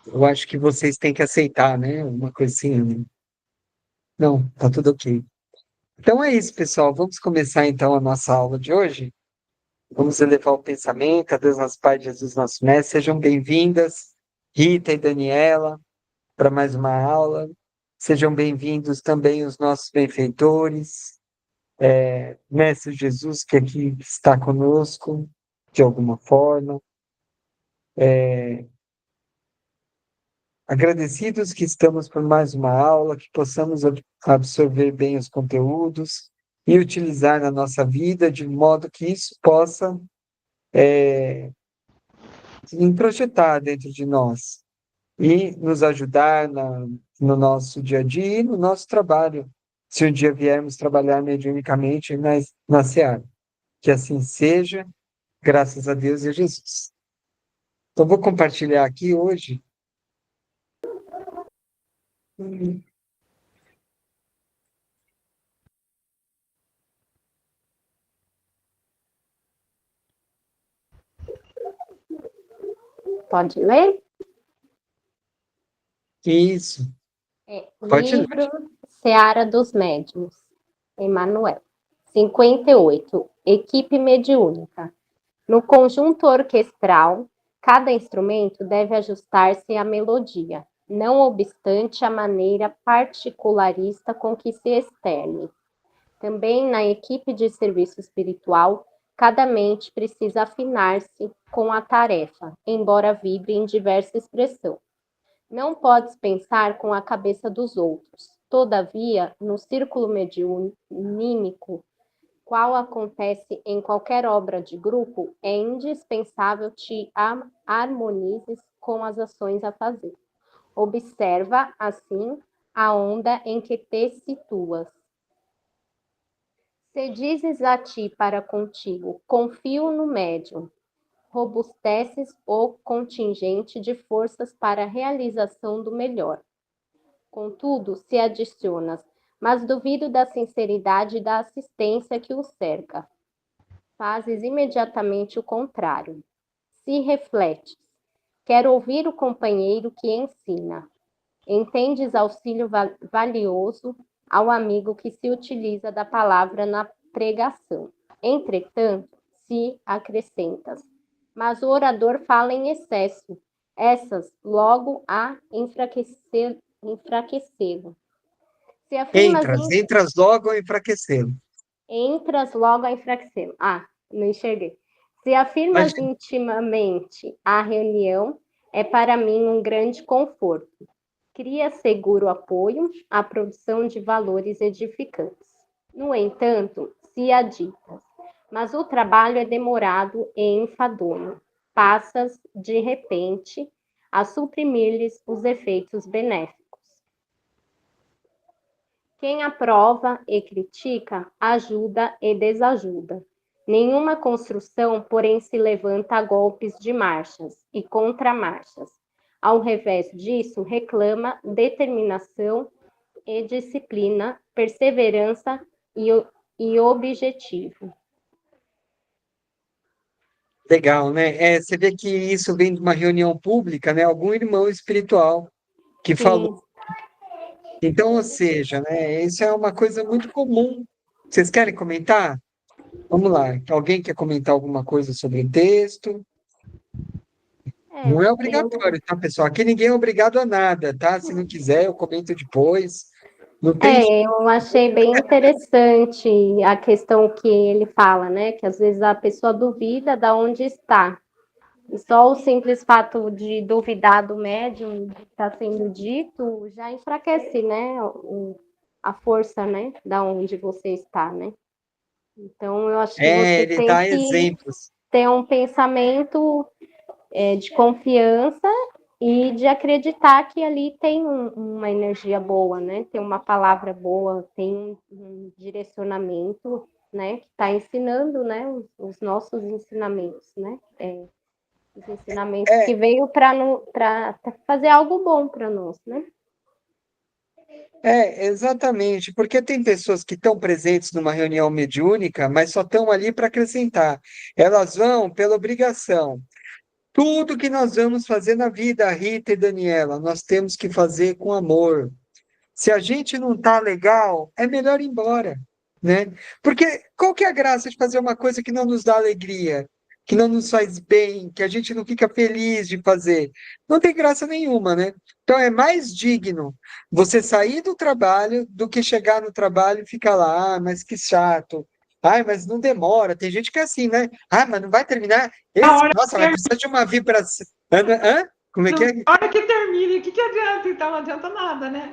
Eu acho que vocês têm que aceitar, né? Uma coisa assim. Não, tá tudo ok. Então é isso, pessoal. Vamos começar então a nossa aula de hoje. Vamos elevar o pensamento a Deus nosso Pai, Jesus nosso Mestre. Sejam bem-vindas, Rita e Daniela, para mais uma aula. Sejam bem-vindos também os nossos benfeitores, Mestre Jesus, que aqui está conosco, de alguma forma. Agradecidos que estamos por mais uma aula, que possamos absorver bem os conteúdos e utilizar na nossa vida de modo que isso possa se introjetar dentro de nós e nos ajudar no nosso dia a dia e no nosso trabalho, se um dia viermos trabalhar mediunicamente na Seara. Que assim seja, graças a Deus e a Jesus. Então, vou compartilhar aqui hoje. Pode ler? Isso, pode ler. Livro Seara dos Médiuns, Emanuel. 58. Equipe mediúnica. No conjunto orquestral, cada instrumento deve ajustar-se à melodia, não obstante a maneira particularista com que se externe. Também na equipe de serviço espiritual, cada mente precisa afinar-se com a tarefa, embora vibre em diversa expressão. Não podes pensar com a cabeça dos outros. Todavia, no círculo mediunímico, qual acontece em qualquer obra de grupo, é indispensável te harmonizes com as ações a fazer. Observa, assim, a onda em que te situas. Se dizes a ti para contigo, confio no médium, robusteces o contingente de forças para a realização do melhor. Contudo, se adicionas, mas duvido da sinceridade e da assistência que o cerca. Fazes imediatamente o contrário. Se refletes, quero ouvir o companheiro que ensina. Entendes auxílio valioso ao amigo que se utiliza da palavra na pregação. Entretanto, se acrescentas, mas o orador fala em excesso, essas logo a enfraquecê-lo. Se afirmas Entras logo a enfraquecê-lo. entras logo a enfraquecê-lo. Não enxerguei. Se afirmas Imagina. intimamente a reunião, é para mim um grande conforto. Cria seguro apoio à produção de valores edificantes. No entanto, se aditas, mas o trabalho é demorado e enfadonho. Passas, de repente, a suprimir-lhes os efeitos benéficos. Quem aprova e critica, ajuda e desajuda. Nenhuma construção, porém, se levanta a golpes de marchas e contramarchas. Ao revés disso, reclama determinação e disciplina, perseverança e objetivo. Legal, né? Você vê que isso vem de uma reunião pública, né? Algum irmão espiritual que falou. Sim, Então, ou seja, né? Isso é uma coisa muito comum. Vocês querem comentar? Vamos lá. Alguém quer comentar alguma coisa sobre o texto? Não é eu obrigatório, tá, pessoal? Aqui ninguém é obrigado a nada, tá? Se não quiser, eu comento depois. Não tem. Eu achei bem interessante a questão que ele fala, né? Que às vezes a pessoa duvida de onde está. E só o simples fato de duvidar do médium que está sendo dito já enfraquece, né? A força, né? Da onde você está, né? Então, eu acho que você Ele tem dá que exemplos. ter um pensamento de confiança e de acreditar que ali tem uma energia boa, né? Tem uma palavra boa, tem um direcionamento, né? Que está ensinando, né? Os nossos ensinamentos, né? Os ensinamentos É, que veio para fazer algo bom para nós, né? exatamente, porque tem pessoas que estão presentes numa reunião mediúnica, mas só estão ali para acrescentar. Elas vão pela obrigação. Tudo que nós vamos fazer na vida, Rita e Daniela, nós temos que fazer com amor. Se a gente não tá legal, é melhor ir embora, né? Porque qual que é a graça de fazer uma coisa que não nos dá alegria, que não nos faz bem, que a gente não fica feliz de fazer? Não tem graça nenhuma, né? Então é mais digno você sair do trabalho do que chegar no trabalho e ficar lá, ah, mas que chato. Ai, mas não demora. Tem gente que é assim, né? Ah, mas não vai terminar. A Esse, hora que nossa, mas termina, precisa de uma vibração. Hã? Como é que é? a hora que termina, o que adianta? Então não adianta nada, né?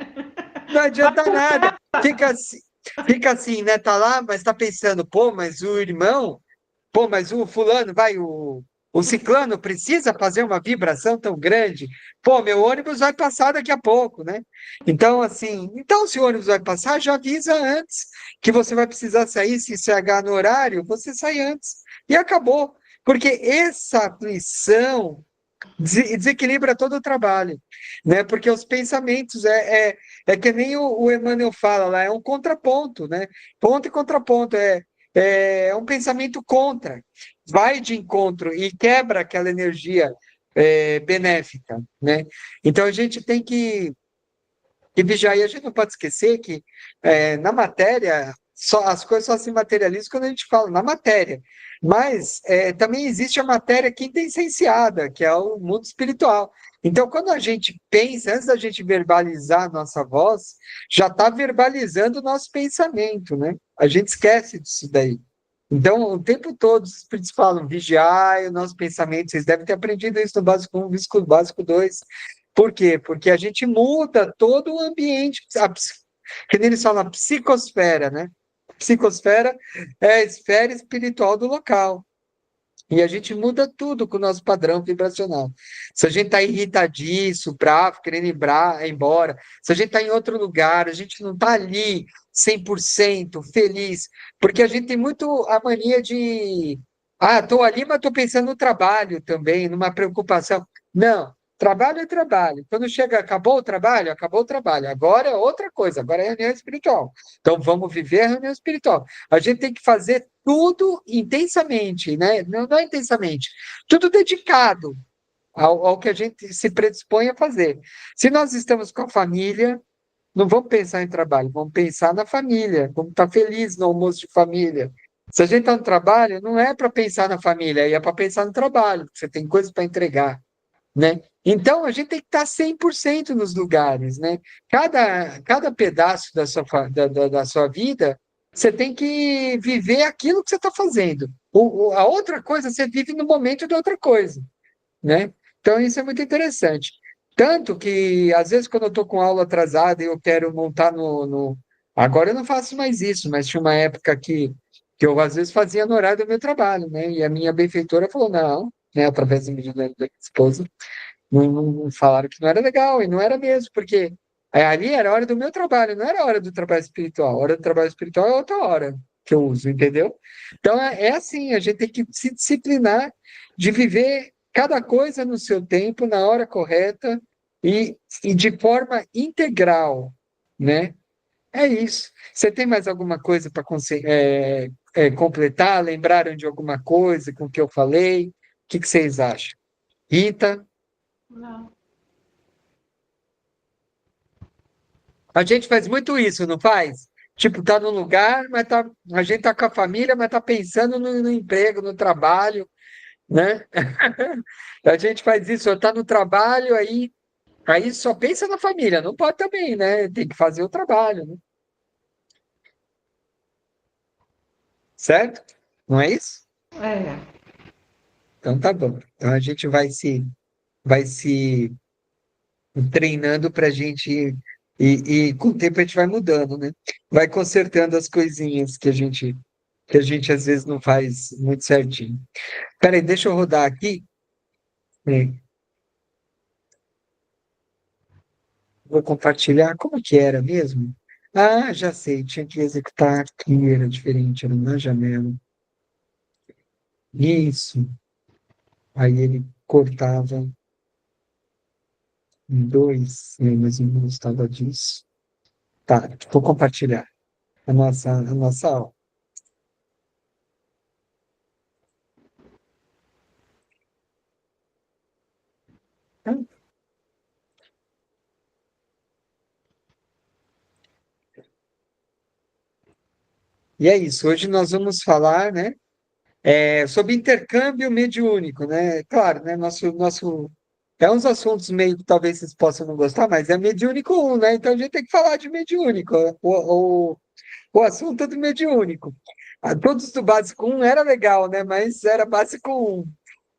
Não Vai adianta nada. Fica assim, né? Tá lá, mas tá pensando, pô, mas o irmão, pô, mas o fulano, o ciclano precisa fazer uma vibração tão grande. Pô, meu ônibus vai passar daqui a pouco, né? Então, assim, então se o ônibus vai passar, já avisa antes que você vai precisar sair, se chegar no horário, você sai antes. E acabou. Porque essa aflição desequilibra todo o trabalho, né? Porque os pensamentos é que nem o Emmanuel fala lá, é um contraponto, né? Ponto e contraponto, é um pensamento contra, vai de encontro e quebra aquela energia benéfica, né? Então a gente tem que vigiar, e a gente não pode esquecer que na matéria as coisas só se materializam quando a gente fala na matéria. Mas também existe a matéria quintessenciada, que é o mundo espiritual. Então, quando a gente pensa, antes da gente verbalizar a nossa voz, já está verbalizando o nosso pensamento, né? A gente esquece disso daí. Então, o tempo todo, os espíritos falam, vigiai o nosso pensamento. Vocês devem ter aprendido isso no básico 1, básico 2. Por quê? Porque a gente muda todo o ambiente, que nem eles falam, a psicosfera, né? Psicosfera é a esfera espiritual do local. E a gente muda tudo com o nosso padrão vibracional. Se a gente está irritadiço, bravo, querendo ir embora, se a gente está em outro lugar, a gente não está ali 100% feliz, porque a gente tem muito a mania de. Ah, estou ali, mas estou pensando no trabalho também, numa preocupação. Não, trabalho é trabalho. Quando chega, acabou o trabalho, acabou o trabalho. Agora é outra coisa, agora é reunião espiritual. Então vamos viver a reunião espiritual. A gente tem que fazer tudo intensamente, né? Não é intensamente, tudo dedicado ao que a gente se predispõe a fazer. Se nós estamos com a família, não vamos pensar em trabalho, vamos pensar na família, vamos estar felizes no almoço de família. Se a gente está no trabalho, não é para pensar na família, é para pensar no trabalho, porque você tem coisas para entregar, né? Então, a gente tem que estar 100% nos lugares, né? Cada pedaço da sua vida, você tem que viver aquilo que você está fazendo. A outra coisa, você vive no momento da outra coisa, né? Então, isso é muito interessante. Tanto que, às vezes, quando eu estou com aula atrasada e eu quero montar Agora eu não faço mais isso, mas tinha uma época que eu, às vezes, fazia no horário do meu trabalho, né? E a minha benfeitora falou, não, né, através da minha esposa, não falaram que não era legal, e não era mesmo, porque ali era a hora do meu trabalho, não era a hora do trabalho espiritual. A hora do trabalho espiritual é outra hora que eu uso, entendeu? Então é assim, a gente tem que se disciplinar de viver cada coisa no seu tempo, na hora correta e de forma integral, né? É isso. Você tem mais alguma coisa para completar? Lembraram de alguma coisa com o que eu falei? O que vocês acham? Rita? Não. A gente faz muito isso, não faz? Tipo, tá num lugar, a gente tá com a família, mas tá pensando no emprego, no trabalho, né? A gente faz isso, tá no trabalho, aí só pensa na família, não pode também, né? Tem que fazer o trabalho, né? Certo? Não é isso? É. Então tá bom. Então a gente vai se treinando para a gente e com o tempo a gente vai mudando, né? Vai consertando as coisinhas que a gente às vezes não faz muito certinho. Peraí, deixa eu rodar aqui. É, vou compartilhar. Como que era mesmo? Ah, já sei. Tinha que executar aqui, era diferente, era na janela. Isso. Aí ele cortava em dois, mas eu não gostava disso. Tá, vou compartilhar a nossa aula. E é isso. Hoje nós vamos falar, né, sobre intercâmbio mediúnico, né? Claro, né? Nosso é uns assuntos meio que talvez vocês possam não gostar, mas é mediúnico um, né? Então a gente tem que falar de mediúnico. O assunto é do mediúnico. Todos do básico um era legal, né? Mas era básico um.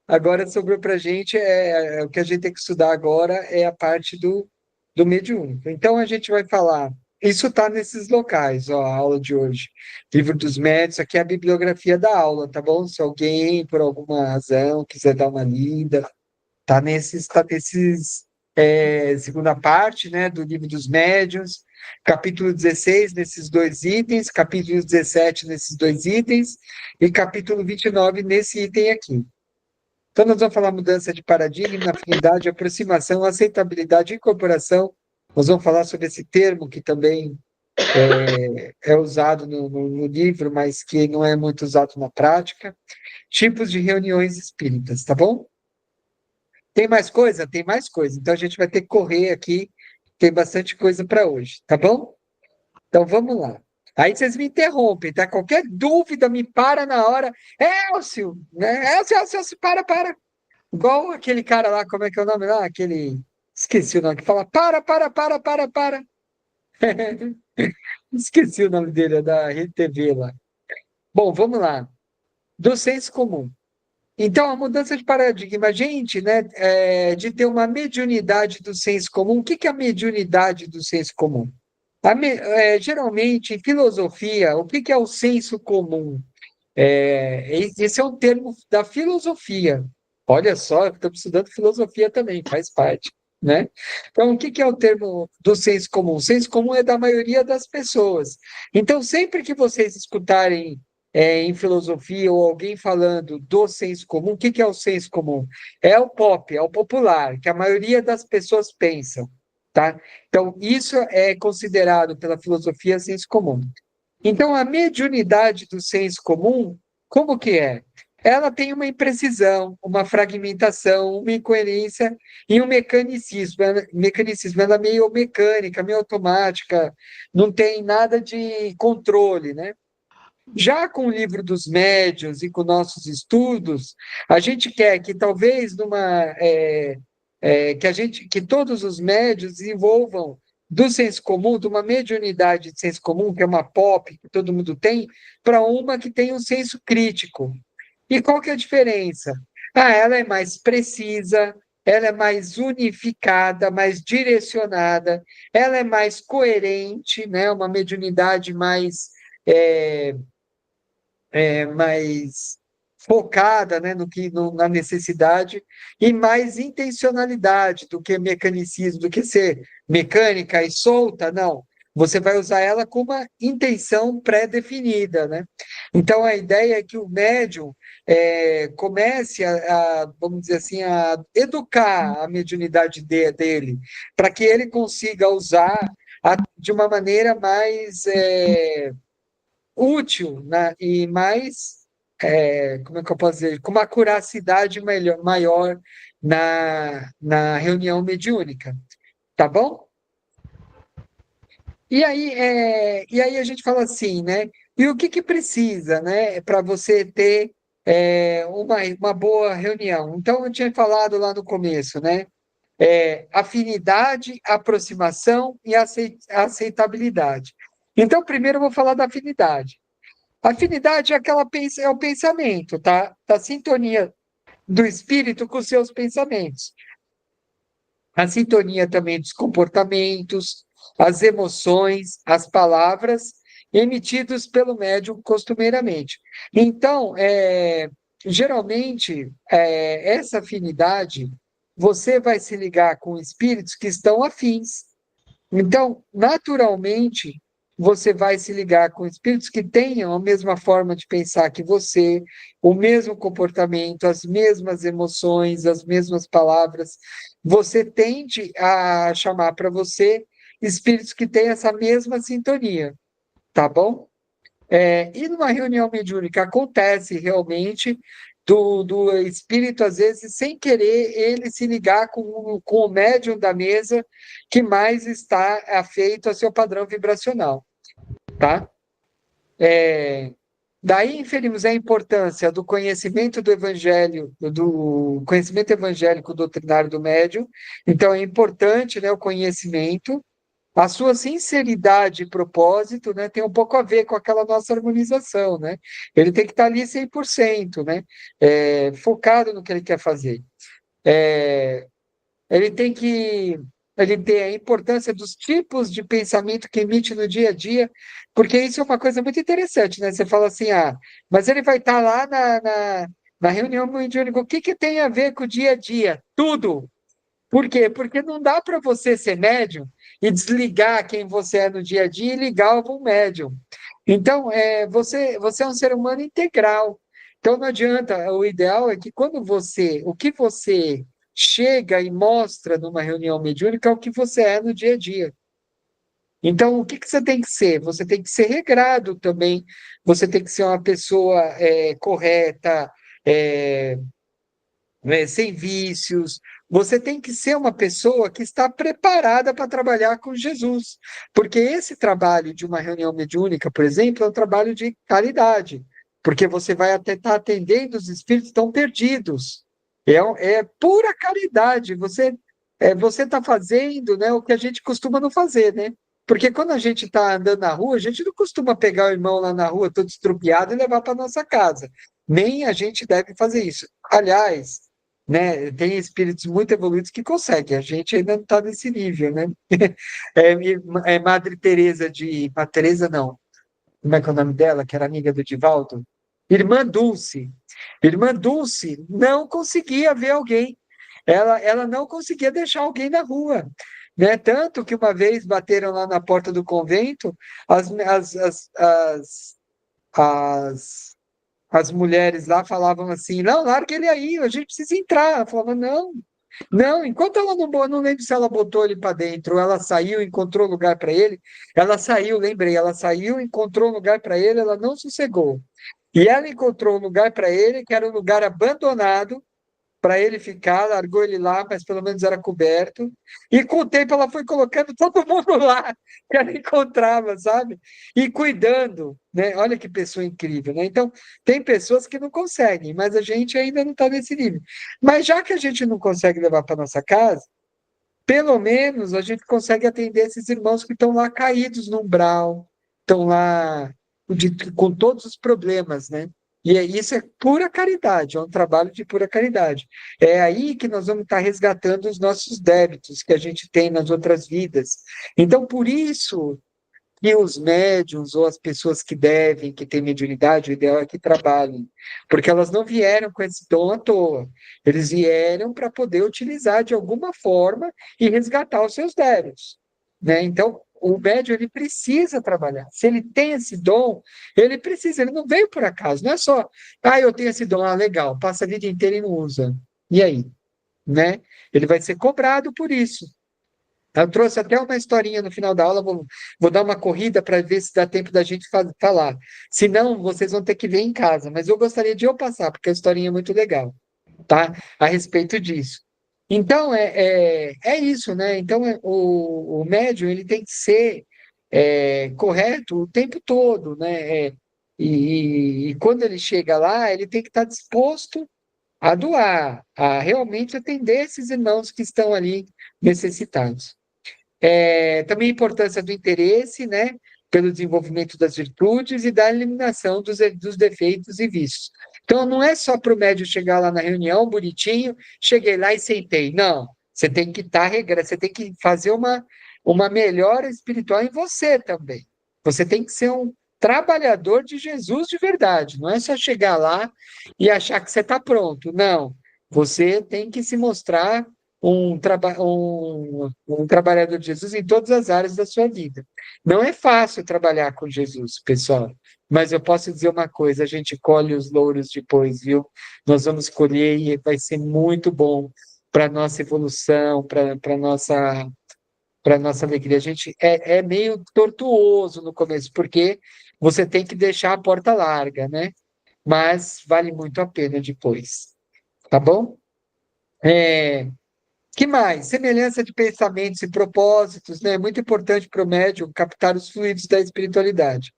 Agora sobrou para a gente, o que a gente tem que estudar agora é a parte do mediúnico. Então a gente vai falar, isso está nesses locais, ó, a aula de hoje. Livro dos Médiuns, aqui é a bibliografia da aula, tá bom? Se alguém, por alguma razão, quiser dar uma lida, segunda parte, né, do Livro dos Médiuns, capítulo 16 nesses dois itens, capítulo 17 nesses dois itens, e capítulo 29 nesse item aqui. Então, nós vamos falar mudança de paradigma, afinidade, aproximação, aceitabilidade e incorporação. Nós vamos falar sobre esse termo que também é usado no livro, mas que não é muito usado na prática. Tipos de reuniões espíritas, tá bom? Tem mais coisa? Tem mais coisa. Então, a gente vai ter que correr aqui. Tem bastante coisa para hoje, tá bom? Então, vamos lá. Aí vocês me interrompem, tá? Qualquer dúvida, me para na hora. Elcio, né? Elcio, para. Igual aquele cara lá, como é que é o nome lá? Aquele. Esqueci o nome, que fala para. Esqueci o nome dele, é da RedeTV lá. Bom, vamos lá. Do senso comum. Então, a mudança de paradigma, gente, né, de ter uma mediunidade do senso comum. O que é a mediunidade do senso comum? Geralmente, em filosofia, o que é o senso comum? Esse é um termo da filosofia. Olha só, estamos estudando filosofia também, faz parte, né? Então, o que é o termo do senso comum? O senso comum é da maioria das pessoas. Então, sempre que vocês escutarem em filosofia ou alguém falando do senso comum, o que é o senso comum? É o pop, é o popular, que a maioria das pessoas pensam, tá? Então, isso é considerado pela filosofia senso comum. Então, a mediunidade do senso comum, como que é? Ela tem uma imprecisão, uma fragmentação, uma incoerência e um mecanicismo. Ela é meio mecânica, meio automática, não tem nada de controle, né? Já com o livro dos médiuns e com nossos estudos, a gente quer que talvez que todos os médiuns desenvolvam do senso comum, de uma mediunidade de senso comum, que é uma pop que todo mundo tem, para uma que tem um senso crítico. E qual que é a diferença? Ela é mais precisa, ela é mais unificada, mais direcionada, ela é mais coerente, né? Uma mediunidade é, mais focada, né, na necessidade e mais intencionalidade do que mecanicismo, do que ser mecânica e solta, não. Você vai usar ela com uma intenção pré-definida, né? Então a ideia é que o médium comece vamos dizer assim, a educar a mediunidade dele, para que ele consiga usar de uma maneira mais útil, né, e mais, como é que eu posso dizer, com uma curacidade maior na reunião mediúnica, tá bom? E aí a gente fala assim, né? E o que precisa, né, para você ter uma boa reunião? Então, eu tinha falado lá no começo, né? Afinidade, aproximação e aceitabilidade. Então, primeiro eu vou falar da afinidade. Afinidade é é o pensamento, tá? Da sintonia do espírito com os seus pensamentos. A sintonia também dos comportamentos, as emoções, as palavras emitidos pelo médium costumeiramente. Então, geralmente, essa afinidade, você vai se ligar com espíritos que estão afins. Então, naturalmente, você vai se ligar com espíritos que tenham a mesma forma de pensar que você, o mesmo comportamento, as mesmas emoções, as mesmas palavras. Você tende a chamar para você espíritos que têm essa mesma sintonia, tá bom? E numa reunião mediúnica acontece realmente do espírito, às vezes, sem querer, ele se ligar com o médium da mesa que mais está afeito ao seu padrão vibracional, tá? Daí inferimos a importância do conhecimento do evangelho, do conhecimento evangélico doutrinário do médium. Então, é importante, né, o conhecimento. A sua sinceridade e propósito, né, tem um pouco a ver com aquela nossa harmonização, né? Ele tem que estar ali 100%, né? Focado no que ele quer fazer. Ele tem que... Ele tem a importância dos tipos de pensamento que emite no dia a dia, porque isso é uma coisa muito interessante, né? Você fala assim, mas ele vai estar lá na reunião mediúnica, o que que tem a ver com o dia a dia? Tudo! Por quê? Porque não dá para você ser médium e desligar quem você é no dia a dia e ligar algum médium. Então, você é um ser humano integral. Então, não adianta. O ideal é que o que você chega e mostra numa reunião mediúnica é o que você é no dia a dia. Então, o que que você tem que ser? Você tem que ser regrado também. Você tem que ser uma pessoa correta, é, né, sem vícios. Você tem que ser uma pessoa que está preparada para trabalhar com Jesus. Porque esse trabalho de uma reunião mediúnica, por exemplo, é um trabalho de caridade. Porque você vai até estar atendendo os espíritos que estão perdidos. É pura caridade. Você está fazendo, né, o que a gente costuma não fazer, né? Porque quando a gente está andando na rua, a gente não costuma pegar o irmão lá na rua todo estrupiado e levar para nossa casa. Nem a gente deve fazer isso. Aliás, né, tem espíritos muito evoluídos que conseguem, a gente ainda não está nesse nível, né? É, Madre Teresa Teresa não, como é que é o nome dela, que era amiga do Divaldo? Irmã Dulce. Irmã Dulce não conseguia ver alguém, ela não conseguia deixar alguém na rua, né? Tanto que uma vez bateram lá na porta do convento, as, as, as, as, as as mulheres lá falavam assim, não, larga ele aí, a gente precisa entrar. Ela falava, não, não, enquanto ela não lembro se ela botou ele para dentro, ou ela saiu, encontrou lugar para ele, ela saiu, lembrei, ela saiu, encontrou lugar para ele, ela não sossegou. E ela encontrou um lugar para ele, que era um lugar abandonado, para ele ficar, largou ele lá, mas pelo menos era coberto. E com o tempo ela foi colocando todo mundo lá que ela encontrava, sabe? E cuidando, né? Olha que pessoa incrível, né? Então, tem pessoas que não conseguem, mas a gente ainda não está nesse nível. Mas já que a gente não consegue levar para nossa casa, pelo menos a gente consegue atender esses irmãos que estão lá caídos no umbral, estão lá com todos os problemas, né? Isso é pura caridade, é um trabalho de pura caridade. É aí que nós vamos estar resgatando os nossos débitos que a gente tem nas outras vidas. Então, por isso que os médiuns ou as pessoas que devem, que têm mediunidade, o ideal é que trabalhem, porque elas não vieram com esse dom à toa. Eles vieram para poder utilizar de alguma forma e resgatar os seus débitos, né? Então, o médium ele precisa trabalhar. Se ele tem esse dom, ele precisa, ele não veio por acaso, não é só, eu tenho esse dom, legal, passa a vida inteira e não usa. E aí, né? Ele vai ser cobrado por isso. Eu trouxe até uma historinha no final da aula, vou dar uma corrida para ver se dá tempo da gente falar. Se não, vocês vão ter que ver em casa, mas eu gostaria de eu passar, porque a historinha é muito legal, tá? A respeito disso. Então, é isso, né? Então, o médium, ele tem que ser correto o tempo todo, né? E quando ele chega lá, ele tem que estar disposto a doar, a realmente atender esses irmãos que estão ali necessitados. Também a importância do interesse, né, pelo desenvolvimento das virtudes e da eliminação dos defeitos e vícios. Então, não é só para o médium chegar lá na reunião, bonitinho, cheguei lá e sentei. Não, você tem que estar você tem que fazer uma melhora espiritual em você também. Você tem que ser um trabalhador de Jesus de verdade. Não é só chegar lá e achar que você está pronto. Não, você tem que se mostrar um trabalhador de Jesus em todas as áreas da sua vida. Não é fácil trabalhar com Jesus, pessoal, mas eu posso dizer uma coisa: a gente colhe os louros depois, viu? Nós vamos colher e vai ser muito bom para a nossa evolução, para nossa alegria. A gente é meio tortuoso no começo, porque você tem que deixar a porta larga, né? mas vale muito a pena depois, tá bom? Que mais? Semelhança de pensamentos e propósitos, né? É muito importante para o médium captar os fluidos da espiritualidade.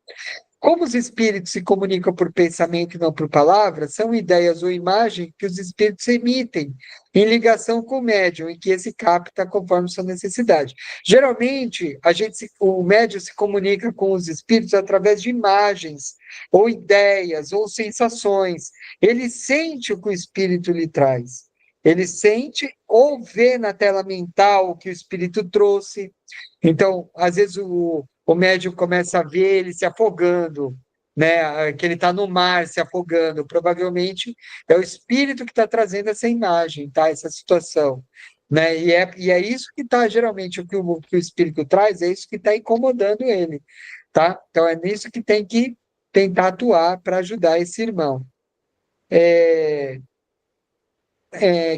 Como os espíritos se comunicam por pensamento e não por palavras, são ideias ou imagens que os espíritos emitem em ligação com o médium, em que esse capta conforme sua necessidade. Geralmente, o médium se comunica com os espíritos através de imagens, ou ideias, ou sensações. Ele sente o que o espírito lhe traz. Ele sente ou vê na tela mental o que o espírito trouxe. Então, às vezes, o médium começa a ver ele se afogando, né? Que ele está no mar se afogando. Provavelmente é o espírito que está trazendo essa imagem, tá? Essa situação. Né? E é isso que está, geralmente, o que o espírito traz, é isso que está incomodando ele. Tá? Então, é nisso que tem que tentar atuar para ajudar esse irmão.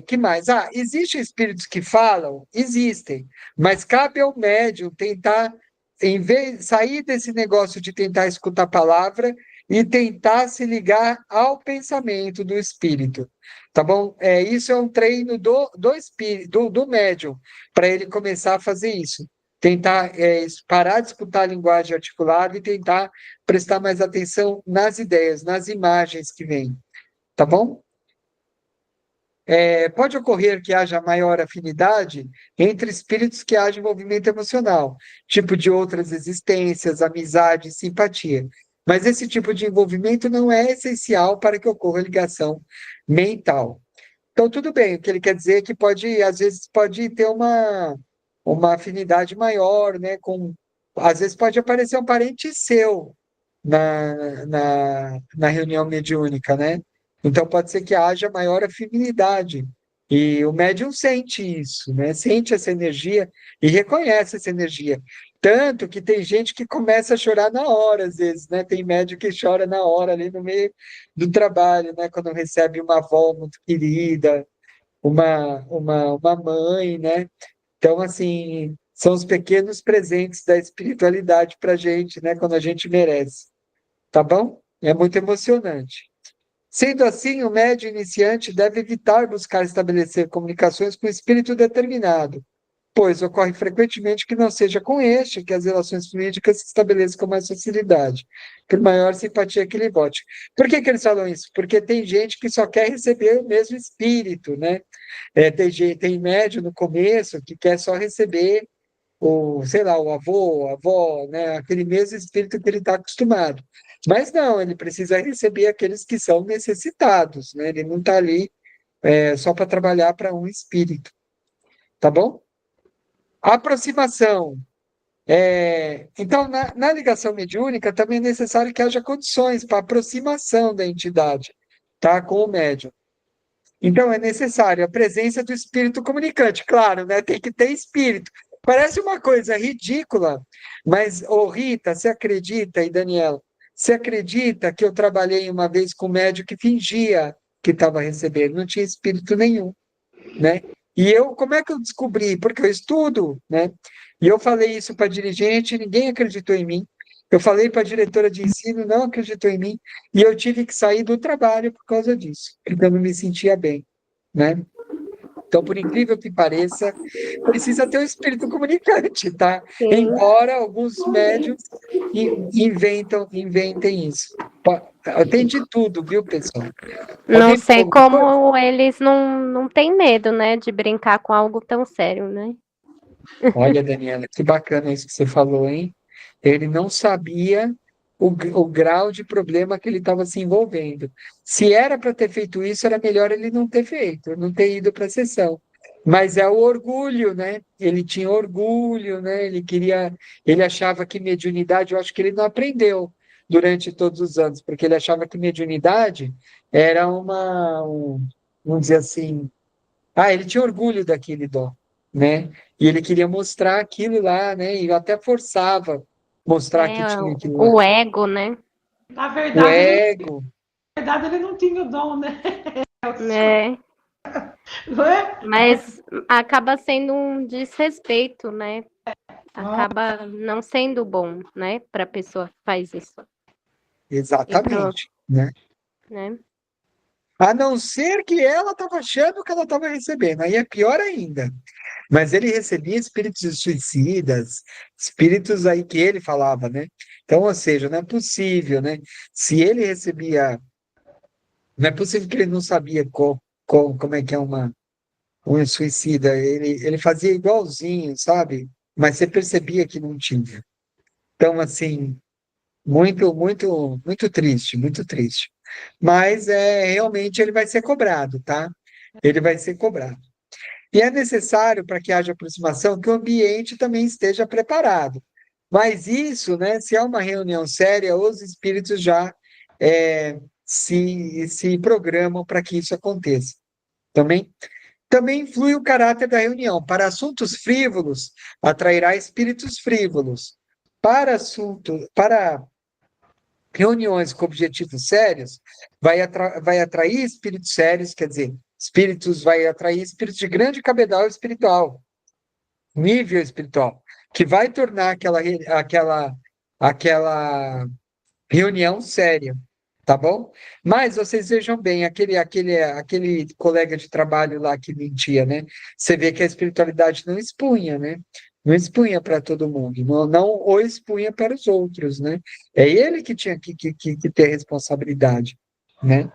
Que mais? Existem espíritos que falam? Existem, mas cabe ao médium tentar, em vez sair desse negócio de tentar escutar a palavra e tentar se ligar ao pensamento do espírito, tá bom? Isso é um treino do espírito, do médium, para ele começar a fazer isso. Tentar parar de escutar a linguagem articulada e tentar prestar mais atenção nas ideias, nas imagens que vêm, tá bom? Pode ocorrer que haja maior afinidade entre espíritos que haja envolvimento emocional, tipo de outras existências, amizade, simpatia. Mas esse tipo de envolvimento não é essencial para que ocorra ligação mental. Então, tudo bem, o que ele quer dizer é que às vezes, pode ter uma afinidade maior, né? Às vezes pode aparecer um parente seu na reunião mediúnica, né? Então pode ser que haja maior afinidade. E o médium sente isso, né? Sente essa energia e reconhece essa energia. Tanto que tem gente que começa a chorar na hora, às vezes, né? Tem médium que chora na hora, ali no meio do trabalho, né? Quando recebe uma avó muito querida, uma mãe, né? Então, assim, são os pequenos presentes da espiritualidade para a gente, né? Quando a gente merece, tá bom? É muito emocionante. Sendo assim, o médium iniciante deve evitar buscar estabelecer comunicações com espírito determinado, pois ocorre frequentemente que não seja com este que as relações fluídicas se estabeleçam com mais facilidade, por maior simpatia que lhe vote. Por que eles falam isso? Porque tem gente que só quer receber o mesmo espírito, né? Tem médium no começo que quer só receber sei lá, o avô, a avó, né? Aquele mesmo espírito que ele está acostumado. Mas não, ele precisa receber aqueles que são necessitados, né? Ele não está ali só para trabalhar para um espírito, tá bom? Aproximação. Então, na ligação mediúnica, também é necessário que haja condições para aproximação da entidade, tá? Com o médium. Então, é necessário a presença do espírito comunicante. Claro, né? Tem que ter espírito. Parece uma coisa ridícula, mas, ô Rita, você acredita, e Daniela, você acredita que eu trabalhei uma vez com um médium que fingia que estava recebendo, não tinha espírito nenhum, né? E como é que eu descobri? Porque eu estudo, né? E eu falei isso para dirigente, ninguém acreditou em mim. Eu falei para a diretora de ensino, não acreditou em mim. E eu tive que sair do trabalho por causa disso, porque eu não me sentia bem, né? Então, por incrível que pareça, precisa ter um espírito comunicante, tá? Sim. Embora alguns médios inventem isso. Tem de tudo, viu, pessoal? Não Alguém sei falou alguma coisa? como eles não têm medo, né, de brincar com algo tão sério, né? Olha, Daniela, que bacana isso que você falou, hein? Ele não sabia o grau de problema que ele estava se envolvendo. Se era para ter feito isso, era melhor ele não ter feito, não ter ido para a sessão. Mas é o orgulho, né? Ele tinha orgulho, né? Ele achava que mediunidade, eu acho que ele não aprendeu durante todos os anos, porque ele achava que mediunidade era vamos dizer assim, ele tinha orgulho daquele dom, né? E ele queria mostrar aquilo lá, né? E até forçava mostrar que É tinha aquilo lá. o ego, né? Na O verdade, ele, ego, na verdade, ele não tinha o dom, né? É, Não é? mas acaba sendo um desrespeito, né? Não, Acaba não sendo bom, né, para a pessoa que faz isso. E pro, exatamente, né? né? A não ser que ela estava achando que ela estava recebendo, aí é pior ainda. Mas ele recebia espíritos suicidas, espíritos aí que ele falava, né? Então, ou seja, não é possível, né? Se ele recebia, não é possível que ele não sabia como é que é um suicida. Ele fazia igualzinho, sabe? Mas você percebia que não tinha. Então, assim, muito, muito, muito triste, muito triste. Mas realmente ele vai ser cobrado, tá? Ele vai ser cobrado. E é necessário, para que haja aproximação, que o ambiente também esteja preparado. Mas isso, né, se é uma reunião séria, os espíritos já se programam para que isso aconteça. Também influi o caráter da reunião. Para assuntos frívolos, atrairá espíritos frívolos. Para reuniões com objetivos sérios, vai atrair espíritos sérios, quer dizer, vai atrair espíritos de grande cabedal espiritual, nível espiritual, que vai tornar aquela reunião séria, tá bom? Mas vocês vejam bem, aquele colega de trabalho lá que mentia, né? Você vê que a espiritualidade não expunha, né? Não expunha para todo mundo, não o expunha para os outros, né? É ele que tinha que ter responsabilidade, né?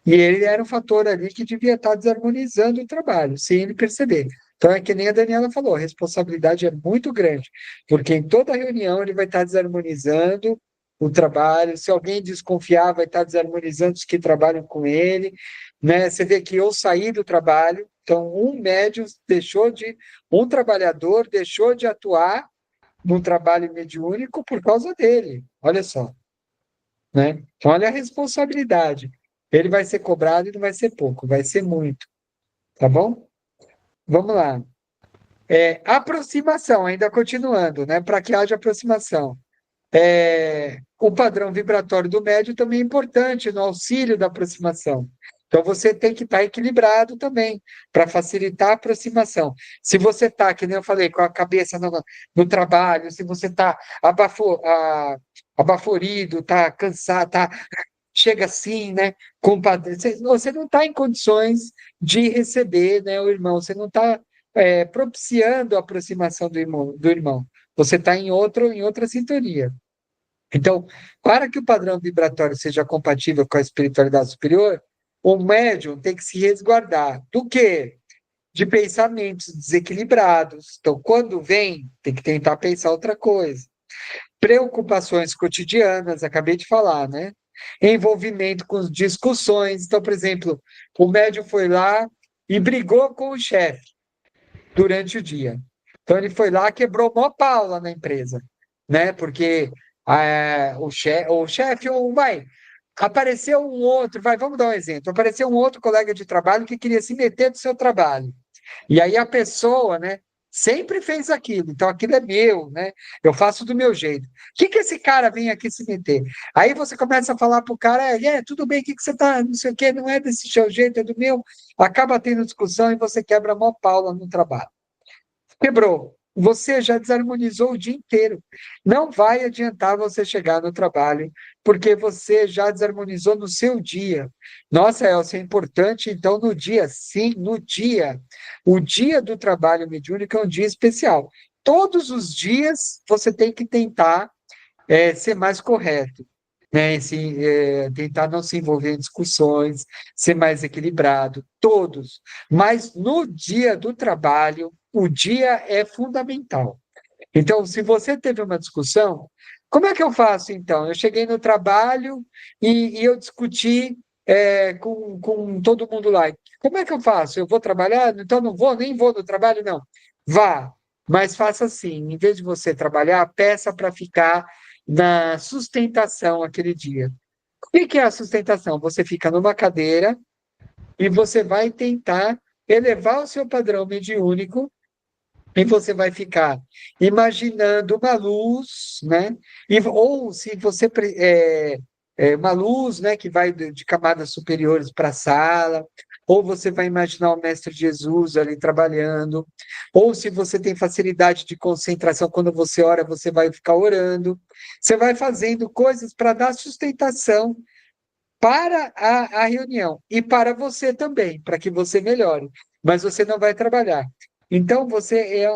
E ele era um fator ali que devia estar desarmonizando o trabalho, sem ele perceber. Então, é que nem a Daniela falou, a responsabilidade é muito grande, porque em toda reunião ele vai estar desarmonizando o trabalho, se alguém desconfiar, vai estar desarmonizando os que trabalham com ele, né? Você vê que eu saí do trabalho, então um trabalhador deixou de atuar no trabalho mediúnico por causa dele, olha só, né? Então, olha a responsabilidade. Ele vai ser cobrado e não vai ser pouco, vai ser muito, tá bom? Vamos lá. Aproximação, ainda continuando, né? Para que haja aproximação. O padrão vibratório do médium também é importante no auxílio da aproximação. Então, você tem que estar equilibrado também, para facilitar a aproximação. Se você está, que nem eu falei, com a cabeça no trabalho, se você está abaforido, está cansado, chega assim, né? Você não está em condições de receber, né, o irmão, você não está propiciando a aproximação do irmão. Você está em outra sintonia. Então, para que o padrão vibratório seja compatível com a espiritualidade superior, o médium tem que se resguardar do quê? De pensamentos desequilibrados. Então, quando vem, tem que tentar pensar outra coisa. Preocupações cotidianas, acabei de falar, né? Envolvimento com discussões. Então, por exemplo, o médium foi lá e brigou com o chefe durante o dia. Então, ele foi lá, quebrou mó pau lá na empresa, né? Porque o chefe, apareceu um outro, vamos dar um exemplo, apareceu um outro colega de trabalho que queria se meter no seu trabalho. E aí a pessoa, né, sempre fez aquilo, então aquilo é meu, né? Eu faço do meu jeito. O que esse cara vem aqui se meter? Aí você começa a falar pro cara, tudo bem, o que você tá, não sei o quê, não é desse seu jeito, é do meu. Acaba tendo discussão e você quebra a mó Paula no trabalho. Quebrou. Você já desarmonizou o dia inteiro. Não vai adiantar você chegar no trabalho, porque você já desarmonizou no seu dia. Nossa, Elcia, é importante, então, no dia, sim, no dia. O dia do trabalho mediúnico é um dia especial. Todos os dias você tem que tentar ser mais correto, né? Tentar não se envolver em discussões, ser mais equilibrado, todos. Mas no dia do trabalho, o dia é fundamental. Então, se você teve uma discussão, como é que eu faço então? Eu cheguei no trabalho e eu discuti com todo mundo lá. Como é que eu faço? Eu vou trabalhar? Então não vou, nem vou no trabalho, não. Vá, mas faça assim: em vez de você trabalhar, peça para ficar na sustentação aquele dia. O que é a sustentação? Você fica numa cadeira e você vai tentar elevar o seu padrão mediúnico e você vai ficar imaginando uma luz, né? Ou se você uma luz, né, que vai de camadas superiores para a sala, ou você vai imaginar o Mestre Jesus ali trabalhando, ou se você tem facilidade de concentração, quando você ora, você vai ficar orando. Você vai fazendo coisas para dar sustentação para a reunião e para você também, para que você melhore, mas você não vai trabalhar. Então,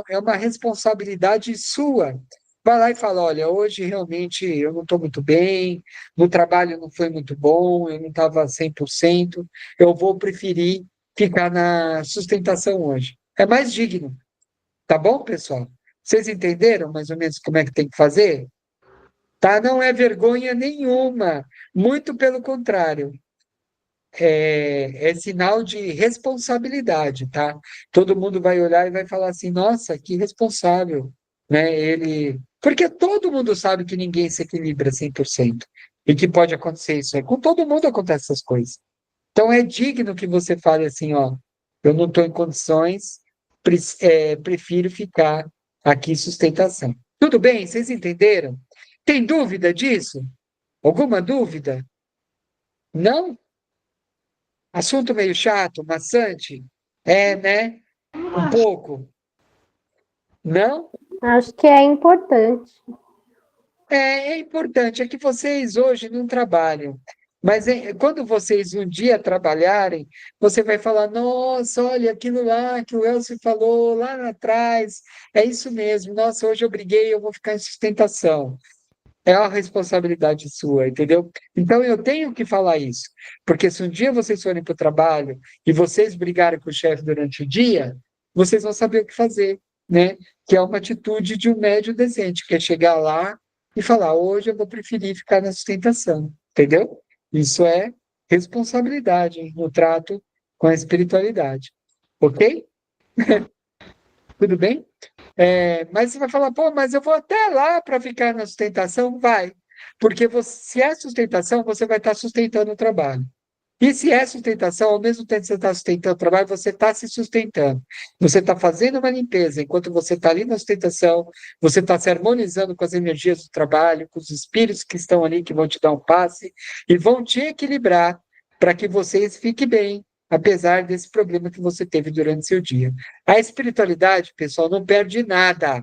é uma responsabilidade sua. Vai lá e fala: olha, hoje realmente eu não estou muito bem, no trabalho não foi muito bom, eu não estava 100%, eu vou preferir ficar na sustentação hoje. É mais digno, tá bom, pessoal? Vocês entenderam mais ou menos como é que tem que fazer? Tá? Não é vergonha nenhuma, muito pelo contrário, é sinal de responsabilidade, tá? Todo mundo vai olhar e vai falar assim: nossa, que responsável, né? Porque todo mundo sabe que ninguém se equilibra 100% e que pode acontecer isso aí. Com todo mundo acontecem essas coisas. Então é digno que você fale assim: ó, eu não estou em condições, prefiro ficar aqui em sustentação. Tudo bem? Vocês entenderam? Tem dúvida disso? Alguma dúvida? Não? Assunto meio chato, maçante? É, né? Não Um acho. pouco. Não? Acho que é importante. É importante, é que vocês hoje não trabalham. Mas quando vocês um dia trabalharem, você vai falar: nossa, olha aquilo lá que o Elcio falou lá atrás, é isso mesmo, nossa, hoje eu briguei, eu vou ficar em sustentação. É uma responsabilidade sua, entendeu? Então eu tenho que falar isso, porque se um dia vocês forem para o trabalho e vocês brigarem com o chefe durante o dia, vocês vão saber o que fazer, né? Que é uma atitude de um médio decente, que é chegar lá e falar: hoje eu vou preferir ficar na sustentação, entendeu? Isso é responsabilidade, hein, no trato com a espiritualidade, ok? Tá. Tudo bem? Mas você vai falar: pô, mas eu vou até lá para ficar na sustentação? Vai. Porque se é sustentação, você vai estar sustentando o trabalho. E se é sustentação, ao mesmo tempo que você está sustentando o trabalho, você está se sustentando. Você está fazendo uma limpeza. Enquanto você está ali na sustentação, você está se harmonizando com as energias do trabalho, com os espíritos que estão ali, que vão te dar um passe e vão te equilibrar para que você fique bem, apesar desse problema que você teve durante seu dia. A espiritualidade, pessoal, não perde nada.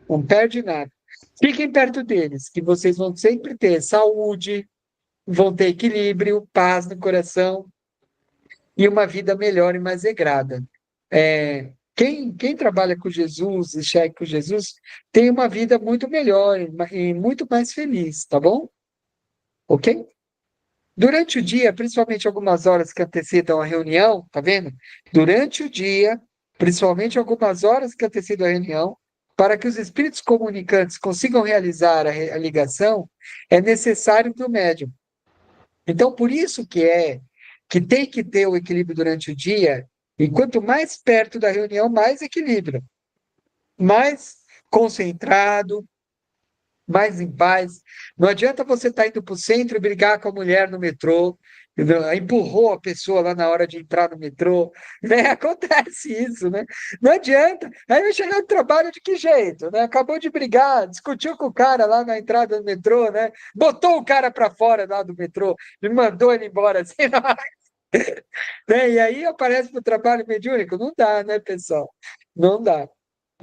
Não perde nada. Fiquem perto deles, que vocês vão sempre ter saúde, vão ter equilíbrio, paz no coração e uma vida melhor e mais regrada. Quem trabalha com Jesus e segue com Jesus tem uma vida muito melhor e muito mais feliz, tá bom? Ok? Durante o dia, principalmente algumas horas que antecedam a reunião, tá vendo? Durante o dia, principalmente algumas horas que antecedam a reunião, para que os espíritos comunicantes consigam realizar a ligação, é necessário que o médium. Então, por isso que tem que ter o equilíbrio durante o dia, e quanto mais perto da reunião, mais equilíbrio, mais concentrado, mais em paz. Não adianta você estar indo para o centro e brigar com a mulher no metrô, empurrou a pessoa lá na hora de entrar no metrô, né? Acontece isso, né? Não adianta. Aí vai chegar no trabalho de que jeito, né? Acabou de brigar, discutiu com o cara lá na entrada do metrô, né? Botou o cara para fora lá do metrô e mandou ele embora assim, né? E aí aparece para o trabalho mediúnico. Não dá, né, pessoal? Não dá.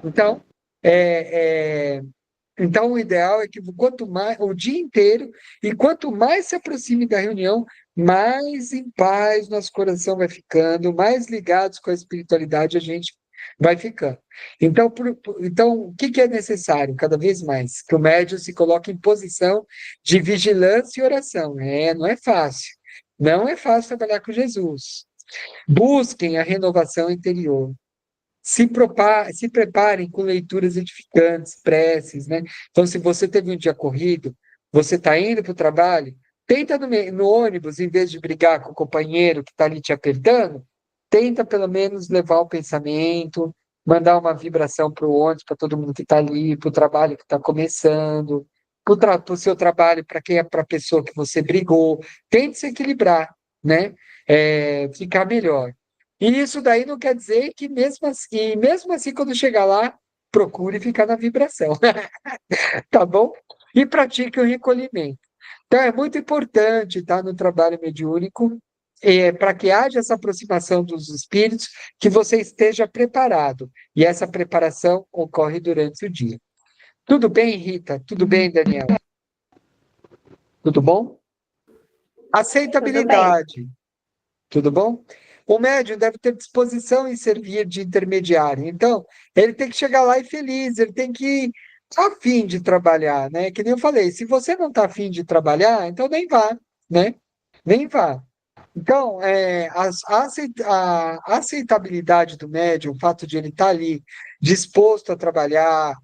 Então, é, é, então, o ideal é que quanto mais, o dia inteiro, e quanto mais se aproxime da reunião, mais em paz nosso coração vai ficando, mais ligados com a espiritualidade a gente vai ficando. Então, então o que é necessário cada vez mais? Que o médium se coloque em posição de vigilância e oração. Não é fácil. Não é fácil trabalhar com Jesus. Busquem a renovação interior. Se preparem com leituras edificantes, preces, né? Então, se você teve um dia corrido, você está indo para o trabalho, tenta no ônibus, em vez de brigar com o companheiro que está ali te apertando, tenta pelo menos levar o pensamento, mandar uma vibração para o ônibus, para todo mundo que está ali, para o trabalho que está começando, para o seu trabalho, para a pessoa que você brigou. Tente se equilibrar, né? Ficar melhor. E isso daí não quer dizer que mesmo assim, quando chegar lá, procure ficar na vibração, tá bom? E pratique o recolhimento. Então, é muito importante estar no trabalho mediúnico, para que haja essa aproximação dos espíritos, que você esteja preparado. E essa preparação ocorre durante o dia. Tudo bem, Rita? Tudo bem, Daniel? Tudo bom? Aceitabilidade. Tudo bom? O médium deve ter disposição em servir de intermediário. Então, ele tem que chegar lá e feliz, ele tem que estar a fim de trabalhar, né? Que nem eu falei, se você não está a fim de trabalhar, então nem vá, né? Nem vá. Então, a aceitabilidade do médium, o fato de ele estar ali disposto a trabalhar,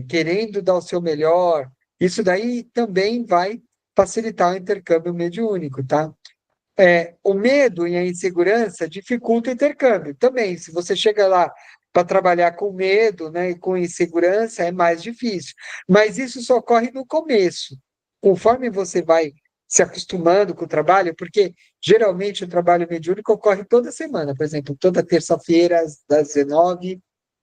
querendo dar o seu melhor, isso daí também vai facilitar o intercâmbio mediúnico, tá? O medo e a insegurança dificultam o intercâmbio. Também, se você chega lá para trabalhar com medo, né, e com insegurança, é mais difícil. Mas isso só ocorre no começo. Conforme você vai se acostumando com o trabalho, porque geralmente o trabalho mediúnico ocorre toda semana, por exemplo, toda terça-feira, das 19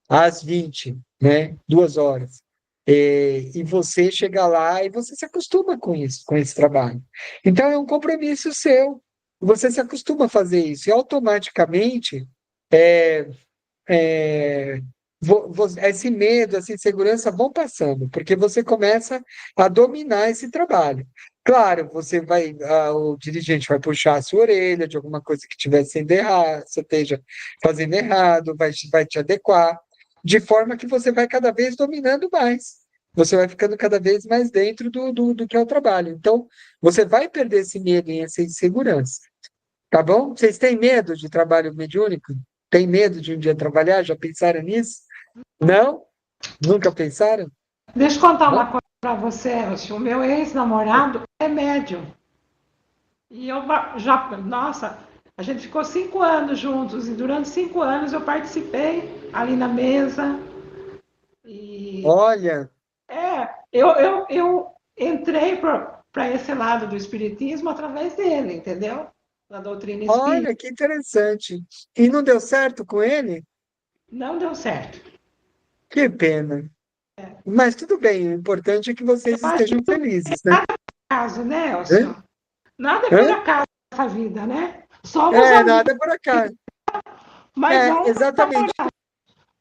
às 20, né? 2 horas. E você chega lá e você se acostuma com isso, com esse trabalho. Então é um compromisso seu. Você se acostuma a fazer isso e automaticamente é, é, esse medo, essa insegurança vão passando, porque você começa a dominar esse trabalho. Claro, o dirigente vai puxar a sua orelha de alguma coisa que estiver sendo errado, você esteja fazendo errado, vai te adequar, de forma que você vai cada vez dominando mais. Você vai ficando cada vez mais dentro do que é o trabalho. Então, você vai perder esse medo e essa insegurança. Tá bom? Vocês têm medo de trabalho mediúnico? Tem medo de um dia trabalhar? Já pensaram nisso? Não? Nunca pensaram? Deixa eu contar Não? uma coisa para você, Elcio. O meu ex-namorado é médium. E eu já, nossa, a gente ficou 5 anos juntos e durante 5 anos eu participei ali na mesa. E Olha, eu entrei para esse lado do espiritismo através dele, entendeu? Da doutrina espírita. olha que interessante. E não deu certo com ele? Não deu certo. Que pena. Mas tudo bem, o importante é que vocês Eu acho que estejam felizes, né? acaso, né, Hã? Elcio? Nada é por Hã? acaso nessa vida, né? Somos amigos, Nada por acaso. mas não por Exatamente. namorar.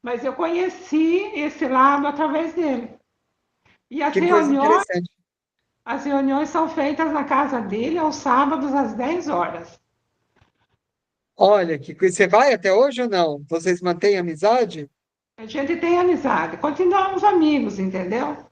Mas eu conheci esse lado através dele. E Que coisa interessante. as reuniões são feitas na casa dele aos sábados às 10 horas. Olha, que coisa. Você vai até hoje ou não? Vocês mantêm amizade? A gente tem amizade, continuamos amigos, entendeu? Olha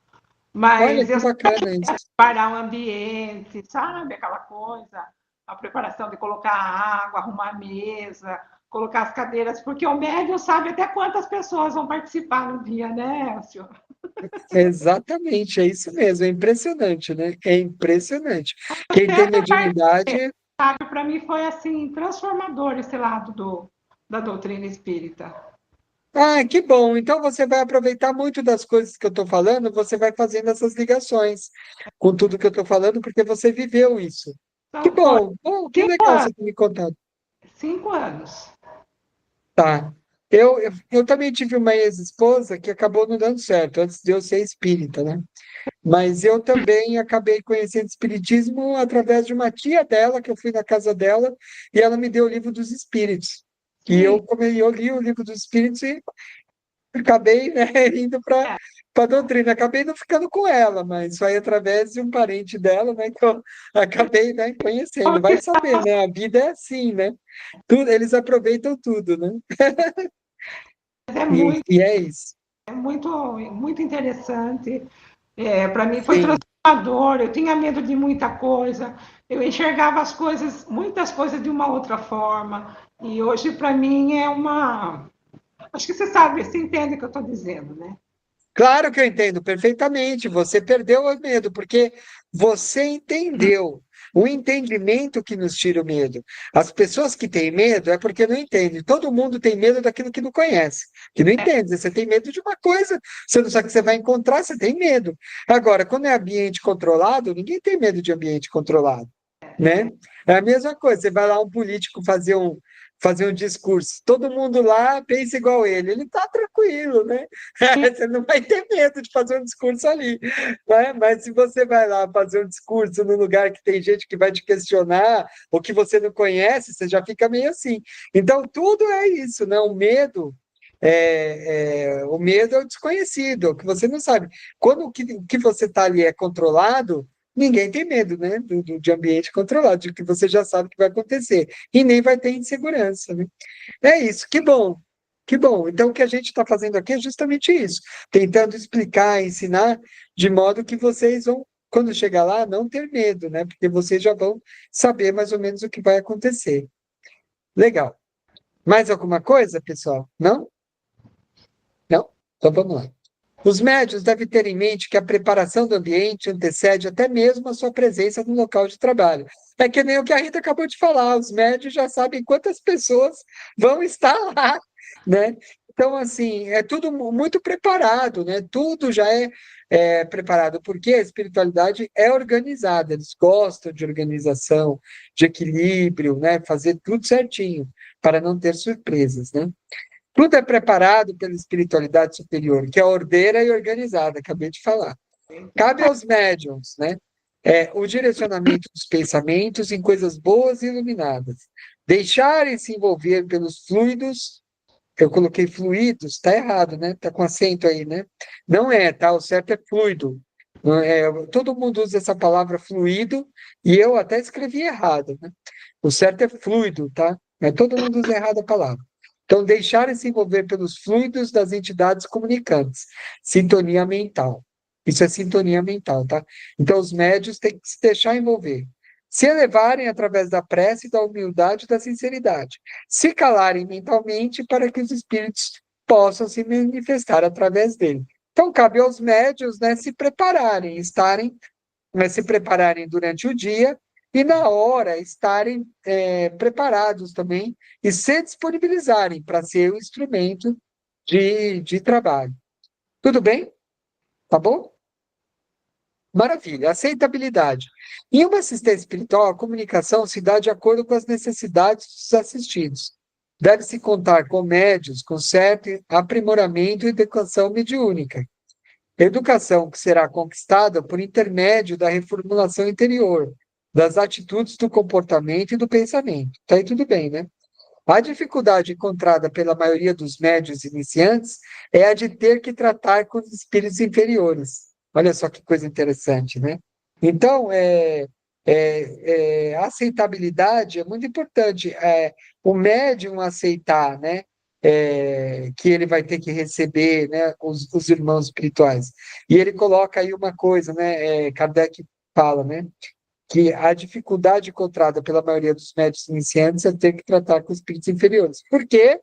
Mas que eu sei bacana isso. preparar o ambiente, sabe? Aquela coisa, a preparação de colocar água, arrumar a mesa, colocar as cadeiras, porque o médium sabe até quantas pessoas vão participar no dia, né, Elcio? Exatamente, é isso mesmo, é impressionante, né? É impressionante. Quem tem Essa parte, mediunidade, sabe, para mim foi assim, transformador esse lado da doutrina espírita. que bom. Então você vai aproveitar muito das coisas que eu estou falando, você vai fazendo essas ligações com tudo que eu estou falando, porque você viveu isso. Que Então, foi bom, bom, que cinco legal anos. você ter me contado. 5 anos. Tá. Eu também tive uma ex-esposa que acabou não dando certo, antes de eu ser espírita, né? Mas eu também acabei conhecendo espiritismo através de uma tia dela, que eu fui na casa dela, e ela me deu o livro dos espíritos. E Sim, eu li o livro dos espíritos e acabei, né, indo para é. a doutrina. Acabei não ficando com ela, mas foi através de um parente dela, né, que eu acabei, né, conhecendo. Vai saber, né? A vida é assim, né? Tudo, eles aproveitam tudo, né? É E é isso. muito, muito interessante. Para mim foi Sim. transformador. Eu tinha medo de muita coisa. Eu enxergava as coisas, muitas coisas de uma outra forma. E hoje para mim é uma. Acho que você sabe, você entende o que eu estou dizendo, né? Claro que eu entendo perfeitamente. Você perdeu o medo, porque você entendeu. O entendimento que nos tira o medo. As pessoas que têm medo é porque não entendem. Todo mundo tem medo daquilo que não conhece, que não entende. Você tem medo de uma coisa, você não sabe o que você vai encontrar, você tem medo. Agora, quando é ambiente controlado, ninguém tem medo de ambiente controlado, né? É a mesma coisa. Você vai lá um político fazer um discurso, todo mundo lá pensa igual ele está tranquilo, né? Você não vai ter medo de fazer um discurso ali, né? Mas se você vai lá fazer um discurso num lugar que tem gente que vai te questionar, ou que você não conhece, você já fica meio assim. Então, tudo é isso, né? O medo é o desconhecido, é o que você não sabe. Quando o que você está ali é controlado, ninguém tem medo, né, de ambiente controlado, de que você já sabe o que vai acontecer, e nem vai ter insegurança, né? É isso, que bom, que bom. Então, o que a gente está fazendo aqui é justamente isso, tentando explicar, ensinar, de modo que vocês vão, quando chegar lá, não ter medo, né? Porque vocês já vão saber mais ou menos o que vai acontecer. Legal. Mais alguma coisa, pessoal? Não? Não? Então vamos lá. Os médios devem ter em mente que a preparação do ambiente antecede até mesmo a sua presença no local de trabalho. É que nem o que a Rita acabou de falar, os médios já sabem quantas pessoas vão estar lá, né? Então, assim, é tudo muito preparado, né? Tudo já é preparado, porque a espiritualidade é organizada, eles gostam de organização, de equilíbrio, né? Fazer tudo certinho, para não ter surpresas, né? Tudo é preparado pela espiritualidade superior, que é ordeira e organizada, acabei de falar. Cabe aos médiums, né? O direcionamento dos pensamentos em coisas boas e iluminadas. Deixarem-se envolver pelos fluidos, eu coloquei fluidos, tá errado, né? Tá com acento aí, né? Não é, tá? O certo é fluido. Não todo mundo usa essa palavra fluido e eu até escrevi errado, né? O certo é fluido, tá? Todo mundo usa errado a palavra. Então, deixarem-se envolver pelos fluidos das entidades comunicantes. Sintonia mental. Isso é sintonia mental, tá? Então, os médios têm que se deixar envolver. Se elevarem através da prece, da humildade e da sinceridade. Se calarem mentalmente para que os espíritos possam se manifestar através dele. Então, cabe aos médios, né, se prepararem, se prepararem durante o dia e na hora estarem preparados também e se disponibilizarem para ser o instrumento de trabalho. Tudo bem? Tá bom? Maravilha. Aceitabilidade. Em uma assistência espiritual, a comunicação se dá de acordo com as necessidades dos assistidos. Deve-se contar com médios, com certo aprimoramento e educação mediúnica. Educação que será conquistada por intermédio da reformulação interior, das atitudes do comportamento e do pensamento. Tá aí tudo bem, né? A dificuldade encontrada pela maioria dos médios iniciantes é a de ter que tratar com os espíritos inferiores. Olha só que coisa interessante, né? Então, a aceitabilidade é muito importante. O médium aceitar, né? Que ele vai ter que receber, né, os irmãos espirituais. E ele coloca aí uma coisa, né? Kardec fala, né? Que a dificuldade encontrada pela maioria dos médicos iniciantes é ter que tratar com espíritos inferiores. Por quê?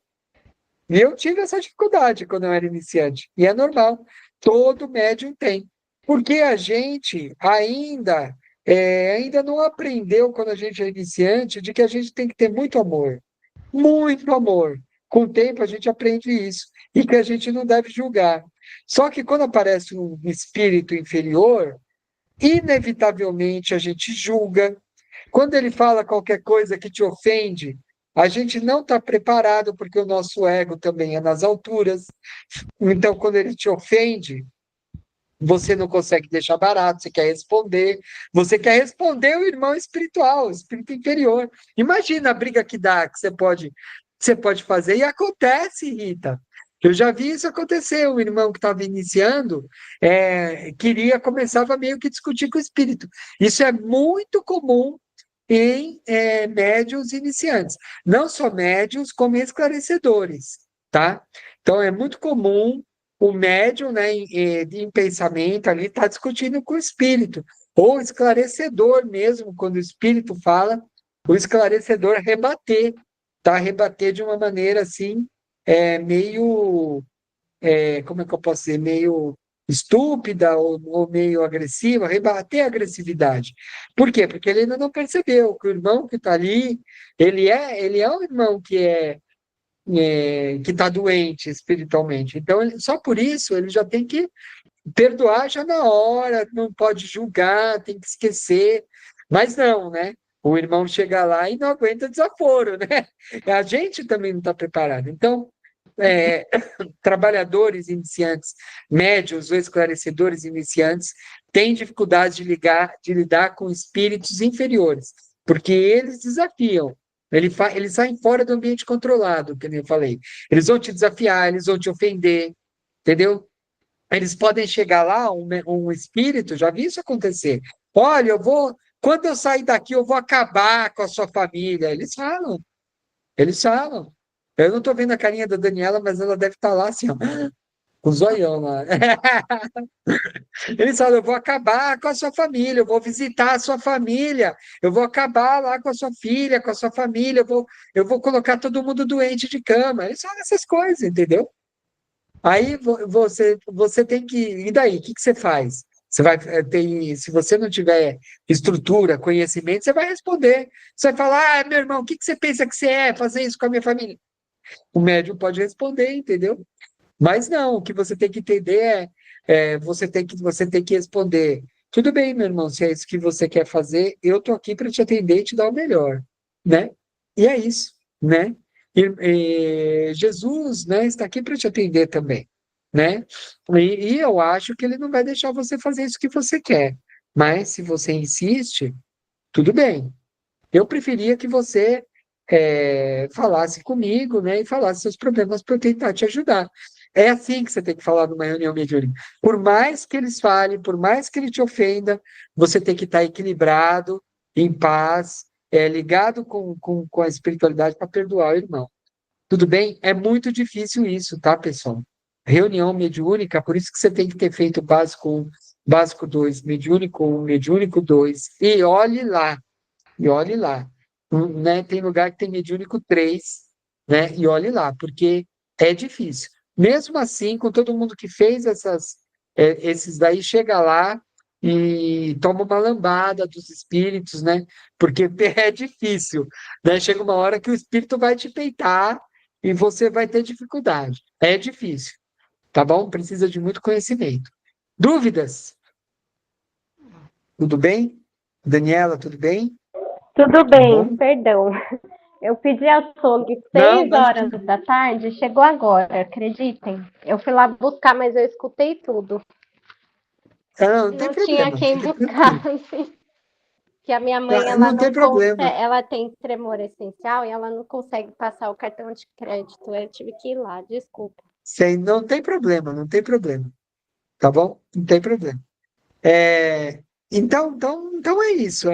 E eu tive essa dificuldade quando eu era iniciante. E é normal. Todo médium tem. Porque a gente ainda não aprendeu, quando a gente é iniciante, de que a gente tem que ter muito amor. Muito amor. Com o tempo a gente aprende isso. E que a gente não deve julgar. Só que quando aparece um espírito inferior, inevitavelmente a gente julga. Quando ele fala qualquer coisa que te ofende, a gente não está preparado, porque o nosso ego também é nas alturas. Então, quando ele te ofende, você não consegue deixar barato, você quer responder o irmão espiritual, o espírito inferior. Imagina a briga que dá, que você pode fazer, e acontece, Rita. Eu já vi isso acontecer, um irmão que estava iniciando, começava meio que a discutir com o espírito. Isso é muito comum em médiuns iniciantes, não só médiuns, como esclarecedores, tá? Então, é muito comum o médium, né, em pensamento ali, está discutindo com o espírito, ou esclarecedor mesmo, quando o espírito fala, o esclarecedor rebater, tá? Rebater de uma maneira assim, meio, como é que eu posso dizer, meio estúpida ou meio agressiva, rebater a agressividade. Por quê? Porque ele ainda não percebeu que o irmão que está ali, ele é um irmão que está doente espiritualmente. Então, só por isso, ele já tem que perdoar já na hora, não pode julgar, tem que esquecer. Mas não, né? O irmão chega lá e não aguenta desaforo, né? A gente também não está preparado. Então, é, trabalhadores iniciantes, médios ou esclarecedores iniciantes, têm dificuldade de lidar com espíritos inferiores, porque eles desafiam. Eles saem fora do ambiente controlado, que nem eu falei. Eles vão te desafiar, eles vão te ofender, entendeu? Eles podem chegar lá, um espírito, já vi isso acontecer. olha, quando eu sair daqui, eu vou acabar com a sua família. Eles falam, eles falam. Eu não estou vendo a carinha da Daniela, mas ela deve estar lá assim, ó, com o zoião lá. Eles falam, eu vou acabar com a sua família, eu vou visitar a sua família, eu vou acabar lá com a sua filha, com a sua família, eu vou colocar todo mundo doente de cama. Eles falam essas coisas, entendeu? Aí você tem que. E daí? O que que você faz? Você vai se você não tiver estrutura, conhecimento, você vai responder. Você vai falar, meu irmão, o que que você pensa que você é fazer isso com a minha família? O médium pode responder, entendeu? Mas não, o que você tem que entender você tem que responder. Tudo bem, meu irmão, se é isso que você quer fazer, eu estou aqui para te atender e te dar o melhor, né? E é isso, né? E Jesus, né, está aqui para te atender também, né? E eu acho que ele não vai deixar você fazer isso que você quer. Mas se você insiste, tudo bem. Eu preferia que você falasse comigo, né, e falasse seus problemas para eu tentar te ajudar. É assim que você tem que falar numa reunião mediúnica. Por mais que eles falem, por mais que ele te ofenda, você tem que estar equilibrado, em paz, ligado com a espiritualidade para perdoar o irmão. Tudo bem? É muito difícil isso, tá, pessoal? Reunião mediúnica, por isso que você tem que ter feito básico 1, básico 2, mediúnico 1, mediúnico 2, e olhe lá. Né? Tem lugar que tem mediúnico 3, né? E olhe lá, porque é difícil. Mesmo assim, com todo mundo que fez esses daí, chega lá e toma uma lambada dos espíritos, né? Porque é difícil, né? Chega uma hora que o espírito vai te peitar e você vai ter dificuldade. É difícil, tá bom? Precisa de muito conhecimento. Dúvidas? Tudo bem? Daniela, tudo bem? Tudo Tudo bem, bom? perdão. Eu pedi açougue Não, 6 horas imagina. da tarde, chegou agora, acreditem. Eu fui lá buscar, mas eu escutei tudo. Não, não tem Não tinha problema, quem fica tranquilo. buscasse. Que a minha mãe, Ah, ela não tem não consegue, problema. ela tem tremor essencial e ela não consegue passar o cartão de crédito. Eu tive que ir lá, desculpa. Não tem problema, não tem problema. Tá bom? Não tem problema. Então é isso.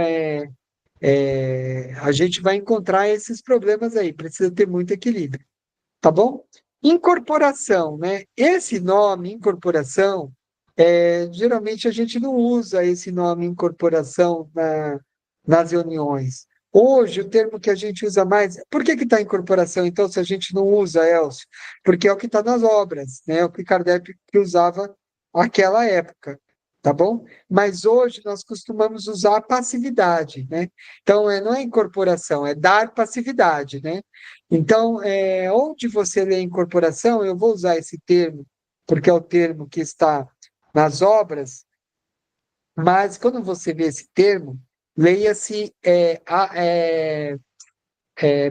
A gente vai encontrar esses problemas aí. Precisa ter muito equilíbrio. Tá bom? Incorporação, né? Esse nome, incorporação, geralmente a gente não usa esse nome incorporação nas reuniões. Hoje, o termo que a gente usa mais. Por que está incorporação, então, se a gente não usa, Elcio? Porque é o que está nas obras, né? É o que Kardec que usava naquela época, tá bom? Mas hoje nós costumamos usar a passividade, né? Então, não é incorporação, é dar passividade, né? Então, onde você lê incorporação, eu vou usar esse termo, porque é o termo que está nas obras, mas quando você vê esse termo, leia-se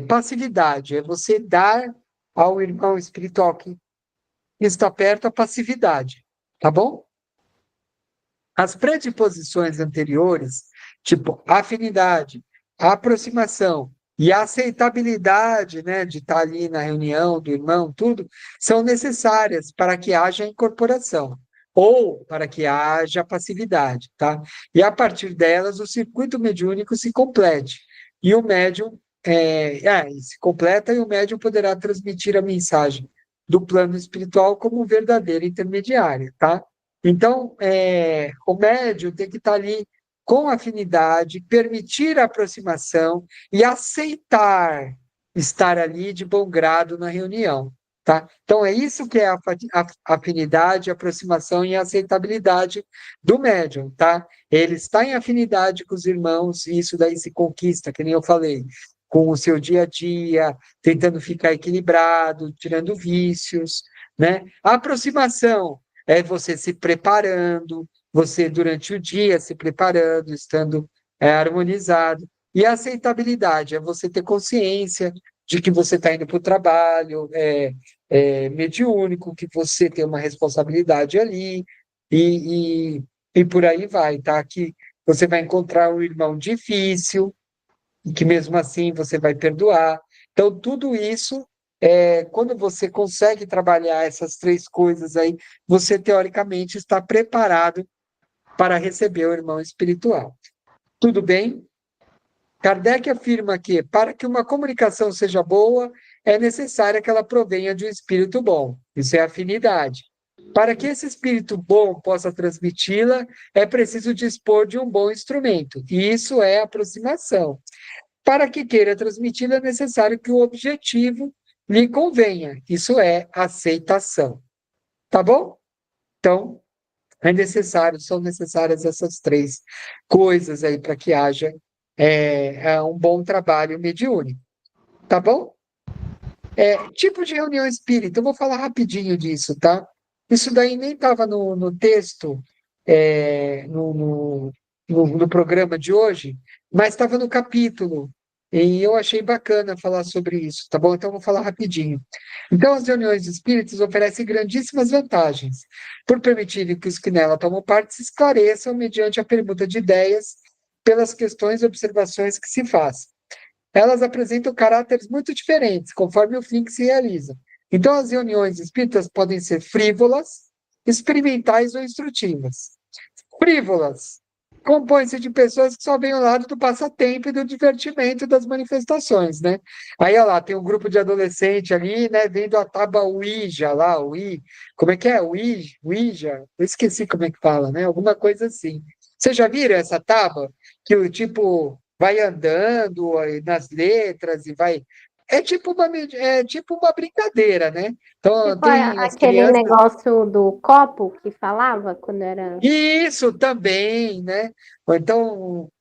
passividade, é você dar ao irmão espiritual que está perto a passividade, tá bom? As predisposições anteriores, tipo afinidade, aproximação e a aceitabilidade, né, de estar ali na reunião do irmão, tudo, são necessárias para que haja incorporação ou para que haja passividade, tá? E a partir delas o circuito mediúnico se complete e o médium se completa e o médium poderá transmitir a mensagem do plano espiritual como um verdadeiro intermediário, tá? Então, o médium tem que estar ali com afinidade, permitir a aproximação e aceitar estar ali de bom grado na reunião, tá? Então, é isso que é a afinidade, aproximação e aceitabilidade do médium, tá? Ele está em afinidade com os irmãos e isso daí se conquista, que nem eu falei, com o seu dia a dia, tentando ficar equilibrado, tirando vícios, né? A aproximação é você se preparando, você durante o dia se preparando, estando harmonizado. E a aceitabilidade é você ter consciência de que você está indo para o trabalho, mediúnico, que você tem uma responsabilidade ali, e, e por aí vai, tá? Que você vai encontrar um irmão difícil, e que mesmo assim você vai perdoar. Então, tudo isso, quando você consegue trabalhar essas três coisas aí, você teoricamente está preparado para receber o irmão espiritual. Tudo bem? Kardec afirma que, para que uma comunicação seja boa, é necessário que ela provenha de um espírito bom. Isso é afinidade. Para que esse espírito bom possa transmiti-la, é preciso dispor de um bom instrumento. E isso é aproximação. Para que queira transmiti-la, é necessário que o objetivo lhe convenha. Isso é aceitação. Tá bom? Então, são necessárias essas três coisas aí para que haja um bom trabalho mediúnico. Tá bom? Tipo de reunião espírita, eu vou falar rapidinho disso, tá? Isso daí nem estava no texto, é, no programa de hoje, mas estava no capítulo. E eu achei bacana falar sobre isso, tá bom? Então, eu vou falar rapidinho. Então, as reuniões espíritas oferecem grandíssimas vantagens, por permitirem que os que nela tomam parte se esclareçam mediante a permuta de ideias pelas questões e observações que se fazem. Elas apresentam caráteres muito diferentes, conforme o fim que se realiza. Então, as reuniões espíritas podem ser frívolas, experimentais ou instrutivas. Frívolas compõem-se de pessoas que só veem o lado do passatempo e do divertimento das manifestações, né? Aí, olha lá, tem um grupo de adolescente ali, né, vendo a tábua Ouija lá, como é que é? Ouija? Eu esqueci como é que fala, né? Alguma coisa assim. Vocês já viram essa tábua? Que o tipo vai andando aí nas letras e vai. É tipo uma brincadeira, né? Então, Tipo tem as aquele crianças. negócio do copo que falava quando era. Isso também, né? Ou então,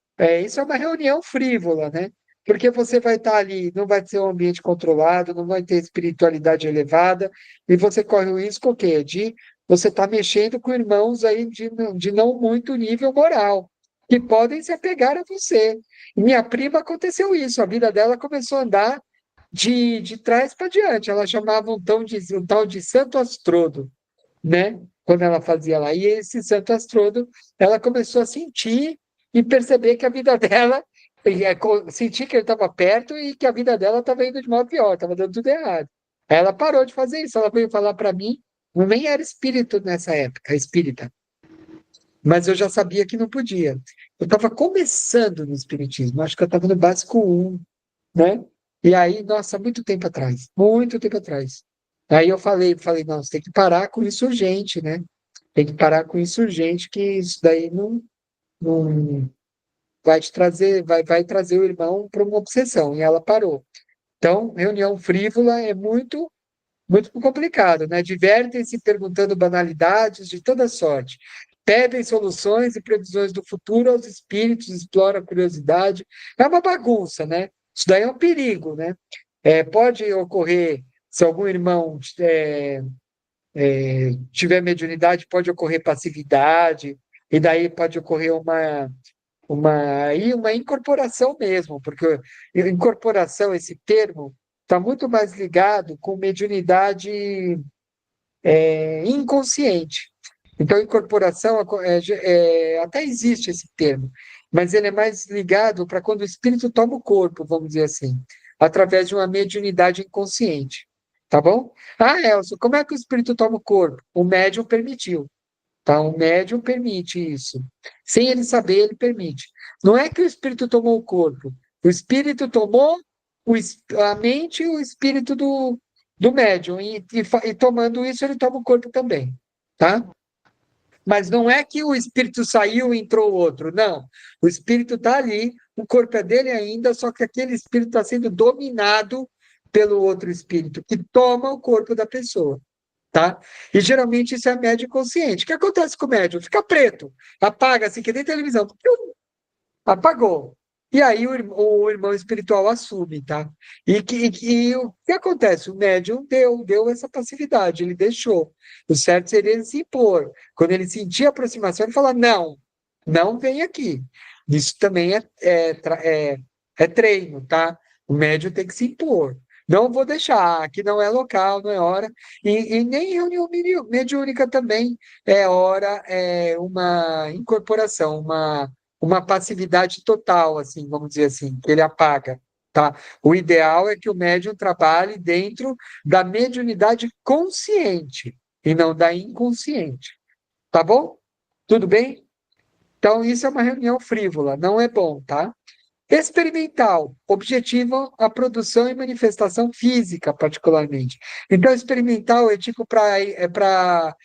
isso é uma reunião frívola, né? Porque você vai estar ali, não vai ser um ambiente controlado, não vai ter espiritualidade elevada, e você corre o risco o quê? De você estar mexendo com irmãos aí de não muito nível moral, que podem se apegar a você. E minha prima aconteceu isso, a vida dela começou a andar de trás para diante. Ela chamava um tal de Santo Astrodo, né? Quando ela fazia lá. E esse Santo Astrodo, ela começou a sentir e perceber que a vida dela, sentir que ele estava perto e que a vida dela estava indo de mal a pior, estava dando tudo errado. Aí ela parou de fazer isso, ela veio falar para mim, eu nem era espírito nessa época, espírita, mas eu já sabia que não podia. Eu estava começando no espiritismo, acho que eu estava no básico 1, né? E aí, nossa, muito tempo atrás. Aí eu falei, não, você tem que parar com isso urgente, né? Tem que parar com isso urgente, que isso daí não vai te trazer, vai trazer o irmão para uma obsessão. E ela parou. Então, reunião frívola é muito, muito complicado, né? Divertem-se perguntando banalidades de toda sorte. Pedem soluções e previsões do futuro aos espíritos, exploram a curiosidade. É uma bagunça, né? Isso daí é um perigo, né? Pode ocorrer, se algum irmão tiver mediunidade, pode ocorrer passividade, e daí pode ocorrer uma incorporação mesmo, porque incorporação, esse termo, está muito mais ligado com mediunidade inconsciente. Então, incorporação, até existe esse termo, mas ele é mais ligado para quando o espírito toma o corpo, vamos dizer assim, através de uma mediunidade inconsciente. Tá bom? Ah, Elcio, como é que o espírito toma o corpo? O médium permitiu. Tá? O médium permite isso. Sem ele saber, ele permite. Não é que o espírito tomou o corpo. O espírito tomou a mente e o espírito do médium. E tomando isso, ele toma o corpo também. Tá? Mas não é que o espírito saiu e entrou outro. Não. O espírito está ali, o corpo é dele ainda, só que aquele espírito está sendo dominado pelo outro espírito, que toma o corpo da pessoa. Tá? E geralmente isso é médio inconsciente. O que acontece com o médium? Fica preto, apaga assim, que nem televisão. Apagou. E aí o irmão espiritual assume, tá? E o que acontece? O médium deu essa passividade, ele deixou. O certo seria ele se impor. Quando ele sentir a aproximação, ele fala: não, não vem aqui. Isso também é treino, tá? O médium tem que se impor. Não vou deixar, aqui não é local, não é hora. E nem reunião mediúnica também é hora, uma incorporação, uma passividade total, assim, vamos dizer assim, que ele apaga, tá? O ideal é que o médium trabalhe dentro da mediunidade consciente e não da inconsciente, tá bom? Tudo bem? Então, isso é uma reunião frívola, não é bom, tá? Experimental, objetivo a produção e manifestação física, particularmente. Então, experimental é tipo para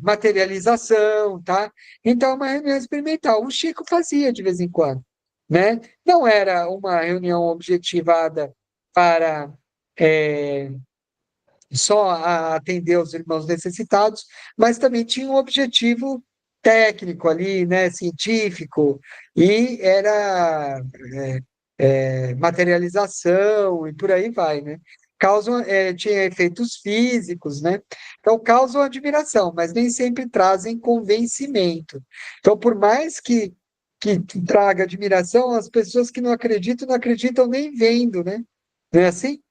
materialização, tá? Então, é uma reunião experimental. O Chico fazia de vez em quando, né? Não era uma reunião objetivada para é, só atender os irmãos necessitados, mas também tinha um objetivo técnico ali, né, científico, e era materialização e por aí vai, né? Tinha efeitos físicos, né? Então causam admiração, mas nem sempre trazem convencimento. Então, por mais que traga admiração, as pessoas que não acreditam nem vendo, né? Não é assim?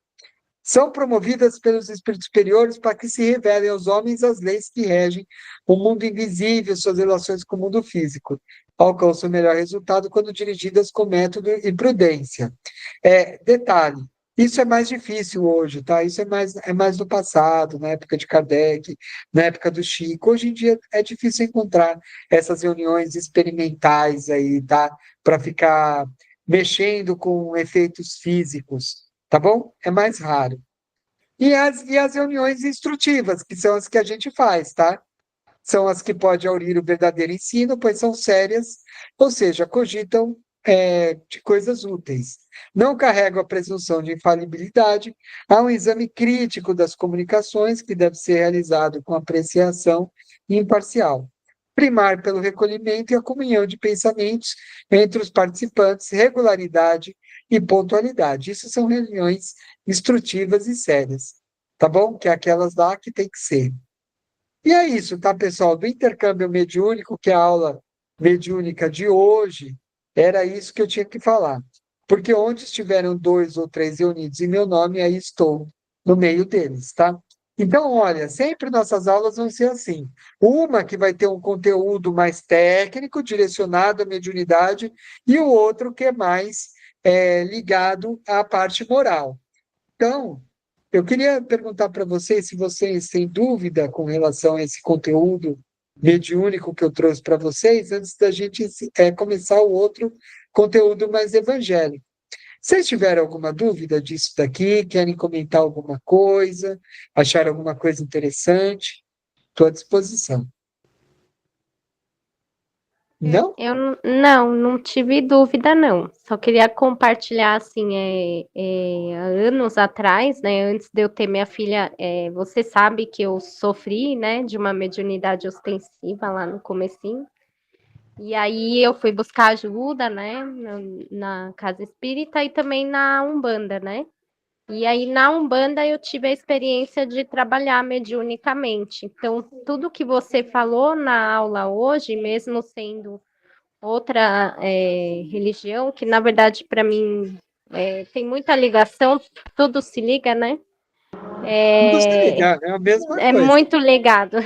São promovidas pelos espíritos superiores para que se revelem aos homens as leis que regem o mundo invisível, suas relações com o mundo físico. Alcançam o melhor resultado quando dirigidas com método e prudência. Detalhe, isso é mais difícil hoje, tá? Isso é mais do passado, na época de Kardec, na época do Chico. Hoje em dia é difícil encontrar essas reuniões experimentais aí, tá? Para ficar mexendo com efeitos físicos, tá bom? É mais raro. E as reuniões instrutivas, que são as que a gente faz, tá? São as que podem aurir o verdadeiro ensino, pois são sérias, ou seja, cogitam de coisas úteis. Não carregam a presunção de infalibilidade, há um exame crítico das comunicações que deve ser realizado com apreciação imparcial. Primar pelo recolhimento e a comunhão de pensamentos entre os participantes, regularidade e pontualidade. Isso são reuniões instrutivas e sérias, tá bom? Que é aquelas lá que tem que ser. E é isso, tá, pessoal? Do intercâmbio mediúnico, que é a aula mediúnica de hoje, era isso que eu tinha que falar. Porque onde estiveram 2 ou 3 reunidos em meu nome, aí estou no meio deles, tá? Então, olha, sempre nossas aulas vão ser assim. Uma que vai ter um conteúdo mais técnico, direcionado à mediunidade, e o outro que é mais ligado à parte moral. Então, eu queria perguntar para vocês se vocês têm dúvida com relação a esse conteúdo mediúnico que eu trouxe para vocês, antes da gente começar o outro conteúdo mais evangélico. Vocês tiveram alguma dúvida disso daqui? Querem comentar alguma coisa? Acharam alguma coisa interessante? Estou à disposição. Não? Não tive dúvida, não. Só queria compartilhar, assim, há anos atrás, né, antes de eu ter minha filha, você sabe que eu sofri, né, de uma mediunidade ostensiva lá no comecinho. E aí eu fui buscar ajuda, né, na casa espírita e também na Umbanda, né? E aí na Umbanda eu tive a experiência de trabalhar mediunicamente. Então, tudo que você falou na aula hoje, mesmo sendo outra religião, que na verdade para mim tem muita ligação, tudo se liga, né? Tudo se É, ligar, é a mesma é coisa. muito ligado.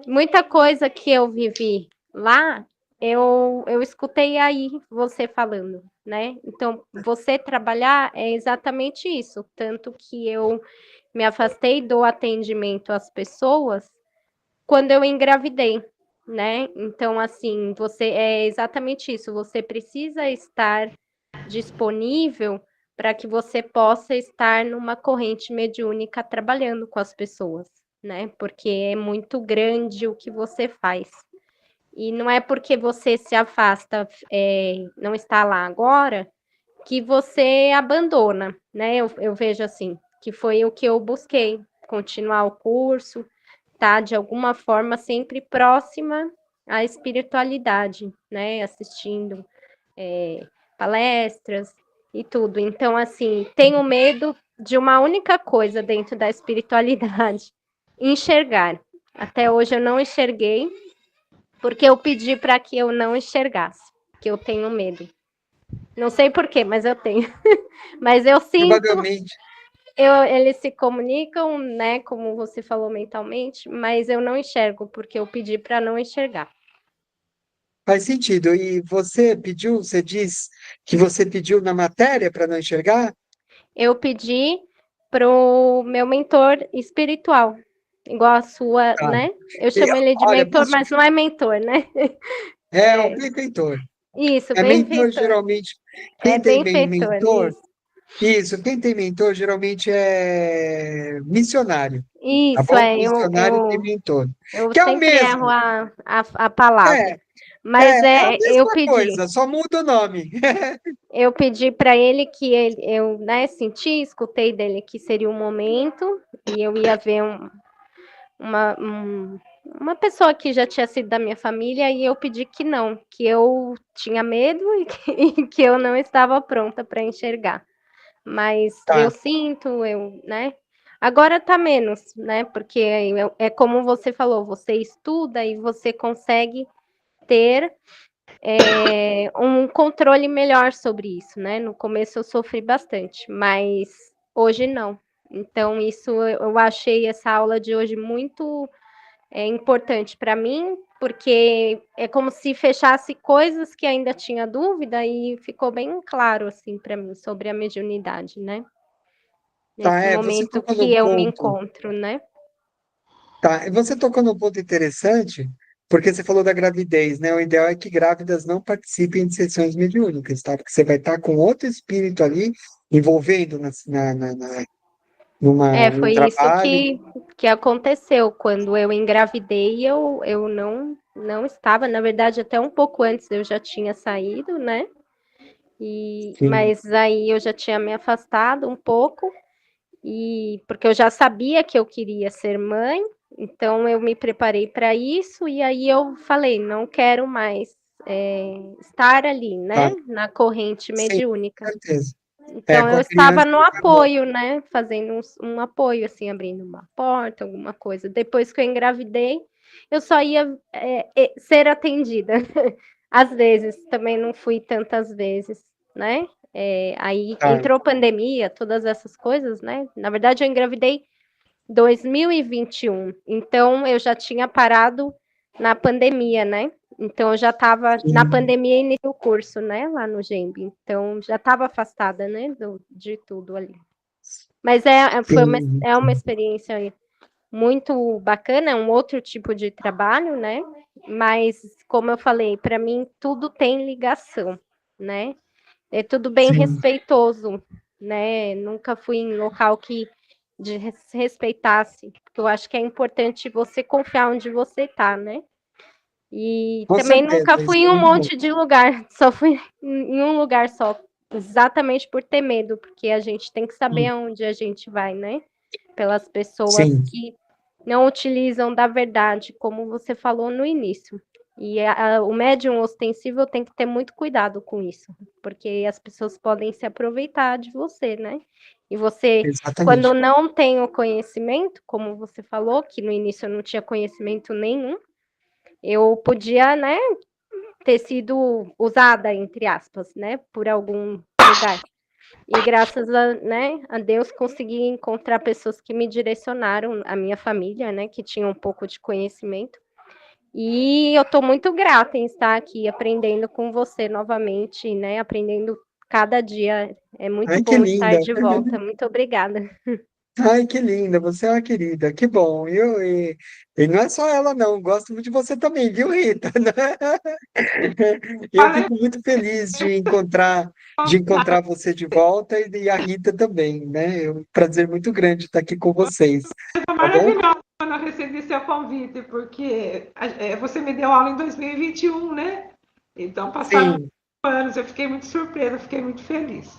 Muita coisa que eu vivi lá, eu escutei aí você falando, né? Então, você trabalhar é exatamente isso. Tanto que eu me afastei do atendimento às pessoas quando eu engravidei, né? Então, assim, você é exatamente isso. Você precisa estar disponível para que você possa estar numa corrente mediúnica trabalhando com as pessoas, né? Porque é muito grande o que você faz. E não é porque você se afasta, não está lá agora, que você abandona, né? Eu vejo assim, que foi o que eu busquei, continuar o curso, tá? De alguma forma sempre próxima à espiritualidade, né? Assistindo palestras e tudo. Então, assim, tenho medo de uma única coisa dentro da espiritualidade: enxergar. Até hoje eu não enxerguei, porque eu pedi para que eu não enxergasse, que eu tenho medo. Não sei porquê, mas eu tenho. Mas eu sinto, Provavelmente. eles se comunicam, né, como você falou mentalmente, mas eu não enxergo, porque eu pedi para não enxergar. Faz sentido. E você diz que você pediu na matéria para não enxergar? Eu pedi pro meu mentor espiritual. igual a sua, Tá. né? Eu chamo ele de Olha, mentor, mas não é mentor, né? é o benfeitor. Isso, É mentor, benfeitor. geralmente, É quem tem bem benfeitor, mentor, isso. isso, quem tem mentor geralmente é missionário, tá Isso, bom? Missionário tem mentor, eu que é o sempre erro mesmo, a palavra. é, Mas é a eu mesma pedi. coisa, só muda o nome. Eu pedi para ele que eu, né, senti, escutei dele que seria um momento e eu ia ver uma, uma pessoa que já tinha sido da minha família e eu pedi que não, que eu tinha medo e que eu não estava pronta para enxergar. Mas eu Tá, sinto, né? Agora tá menos, né? Porque é como você falou, você estuda e você consegue ter um controle melhor sobre isso, né? No começo eu sofri bastante, mas hoje não. Então, isso eu achei essa aula de hoje muito importante para mim, porque é como se fechasse coisas que ainda tinha dúvida e ficou bem claro assim para mim sobre a mediunidade, né? tá, Nesse você momento tocou que no eu me ponto, encontro, né? tá, e você tocou num ponto interessante, porque você falou da gravidez, né? O ideal é que grávidas não participem de sessões mediúnicas, tá? Porque você vai estar com outro espírito ali envolvendo num Foi isso trabalho. que aconteceu. Quando eu engravidei, eu não estava, na verdade, até um pouco antes eu já tinha saído, né? Sim, Mas aí eu já tinha me afastado um pouco, e porque eu já sabia que eu queria ser mãe, então eu me preparei para isso, e aí eu falei, não quero mais estar ali, tá. né? Na corrente Sim, mediúnica. com certeza. É, Então com eu a estava criança. no apoio, né? Fazendo um apoio, assim, abrindo uma porta, alguma coisa. Depois que eu engravidei, eu só ia ser atendida. Às vezes, também não fui tantas vezes, né? Aí Tá. entrou pandemia, todas essas coisas, né? Na verdade, eu engravidei 2021. Então, eu já tinha parado na pandemia, né? Então, eu já estava na Sim, pandemia iniciei o curso, né? Lá no GEMB. Então, já estava afastada, né? De tudo ali. Mas sim, é uma experiência muito bacana, é um outro tipo de trabalho, né? Mas, como eu falei, para mim tudo tem ligação, né? É tudo bem sim, respeitoso, né? Nunca fui em local que desrespeitasse, porque eu acho que é importante você confiar onde você tá, né? E com também certeza, nunca isso fui em é um muito bom. monte de lugar, só fui em um lugar só, exatamente por ter medo, porque a gente tem que saber Hum, aonde a gente vai, né? Pelas pessoas sim, que não utilizam da verdade, como você falou no início. E o médium ostensivo tem que ter muito cuidado com isso, porque as pessoas podem se aproveitar de você, né? E você, quando exatamente. não tem o conhecimento, como você falou, que no início eu não tinha conhecimento nenhum, eu podia, né, ter sido usada, entre aspas, né, por algum lugar. E graças a Deus consegui encontrar pessoas que me direcionaram, a minha família, né, que tinha um pouco de conhecimento. E eu estou muito grata em estar aqui aprendendo com você novamente, né, aprendendo cada dia. É muito Ai, que bom estar linda. de volta. Muito obrigada. Ai, que linda, você é uma querida, que bom. E não é só ela, não, gosto muito de você também, viu, Rita? Eu Falei, fico muito feliz de encontrar você de volta e a Rita também, né? É um prazer muito grande estar aqui com vocês, foi tá bom? maravilhoso quando eu recebi seu convite, porque você me deu aula em 2021, né? Então passaram Sim. anos, eu fiquei muito surpresa, fiquei muito feliz.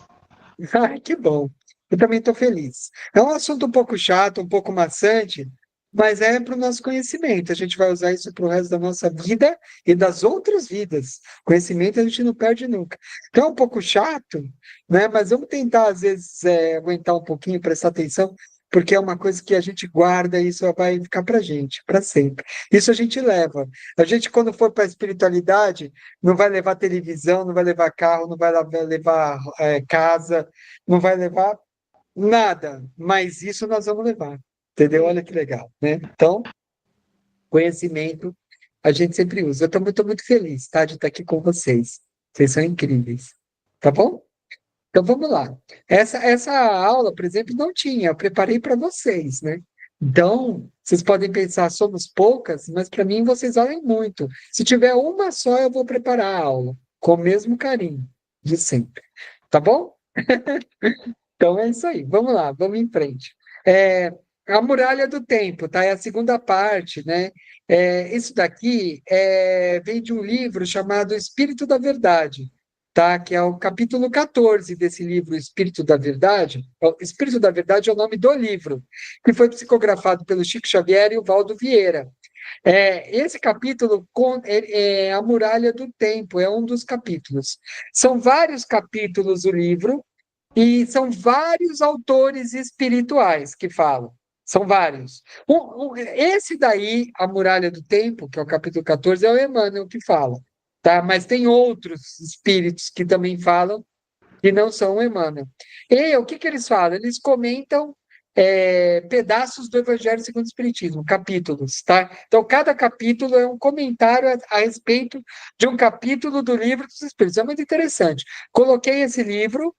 Ai, que bom. Eu também estou feliz. É um assunto um pouco chato, um pouco maçante, mas é para o nosso conhecimento. A gente vai usar isso para o resto da nossa vida e das outras vidas. Conhecimento a gente não perde nunca. Então é um pouco chato, né? Mas vamos tentar, às vezes, aguentar um pouquinho, prestar atenção, porque é uma coisa que a gente guarda e isso vai ficar para a gente, para sempre. Isso a gente leva. A gente, quando for para a espiritualidade, não vai levar televisão, não vai levar carro, não vai levar casa, não vai levar nada, mas isso nós vamos levar, entendeu? Olha que legal, né? Então, conhecimento a gente sempre usa. Eu estou muito feliz, tá, de estar aqui com vocês. Vocês são incríveis, tá bom? Então vamos lá. Essa aula, por exemplo, não tinha, eu preparei para vocês, né? Então, vocês podem pensar, somos poucas, mas para mim vocês valem muito. Se tiver uma só, eu vou preparar a aula, com o mesmo carinho de sempre. Tá bom? Então é isso aí. Vamos lá, vamos em frente. É, a Muralha do Tempo, tá? É a segunda parte, né? Isso daqui vem de um livro chamado Espírito da Verdade, tá? Que é o capítulo 14 desse livro, Espírito da Verdade. O Espírito da Verdade é o nome do livro, que foi psicografado pelo Chico Xavier e o Valdo Vieira. Esse capítulo é a Muralha do Tempo, é um dos capítulos. São vários capítulos do livro, e são vários autores espirituais que falam. São vários. Esse daí, A Muralha do Tempo, que é o capítulo 14, é o Emmanuel que fala. Tá? Mas tem outros espíritos que também falam e não são o Emmanuel. E o que, que eles falam? Eles comentam pedaços do Evangelho segundo o Espiritismo, capítulos, tá? Então, cada capítulo é um comentário a respeito de um capítulo do livro dos Espíritos. É muito interessante. Coloquei esse livro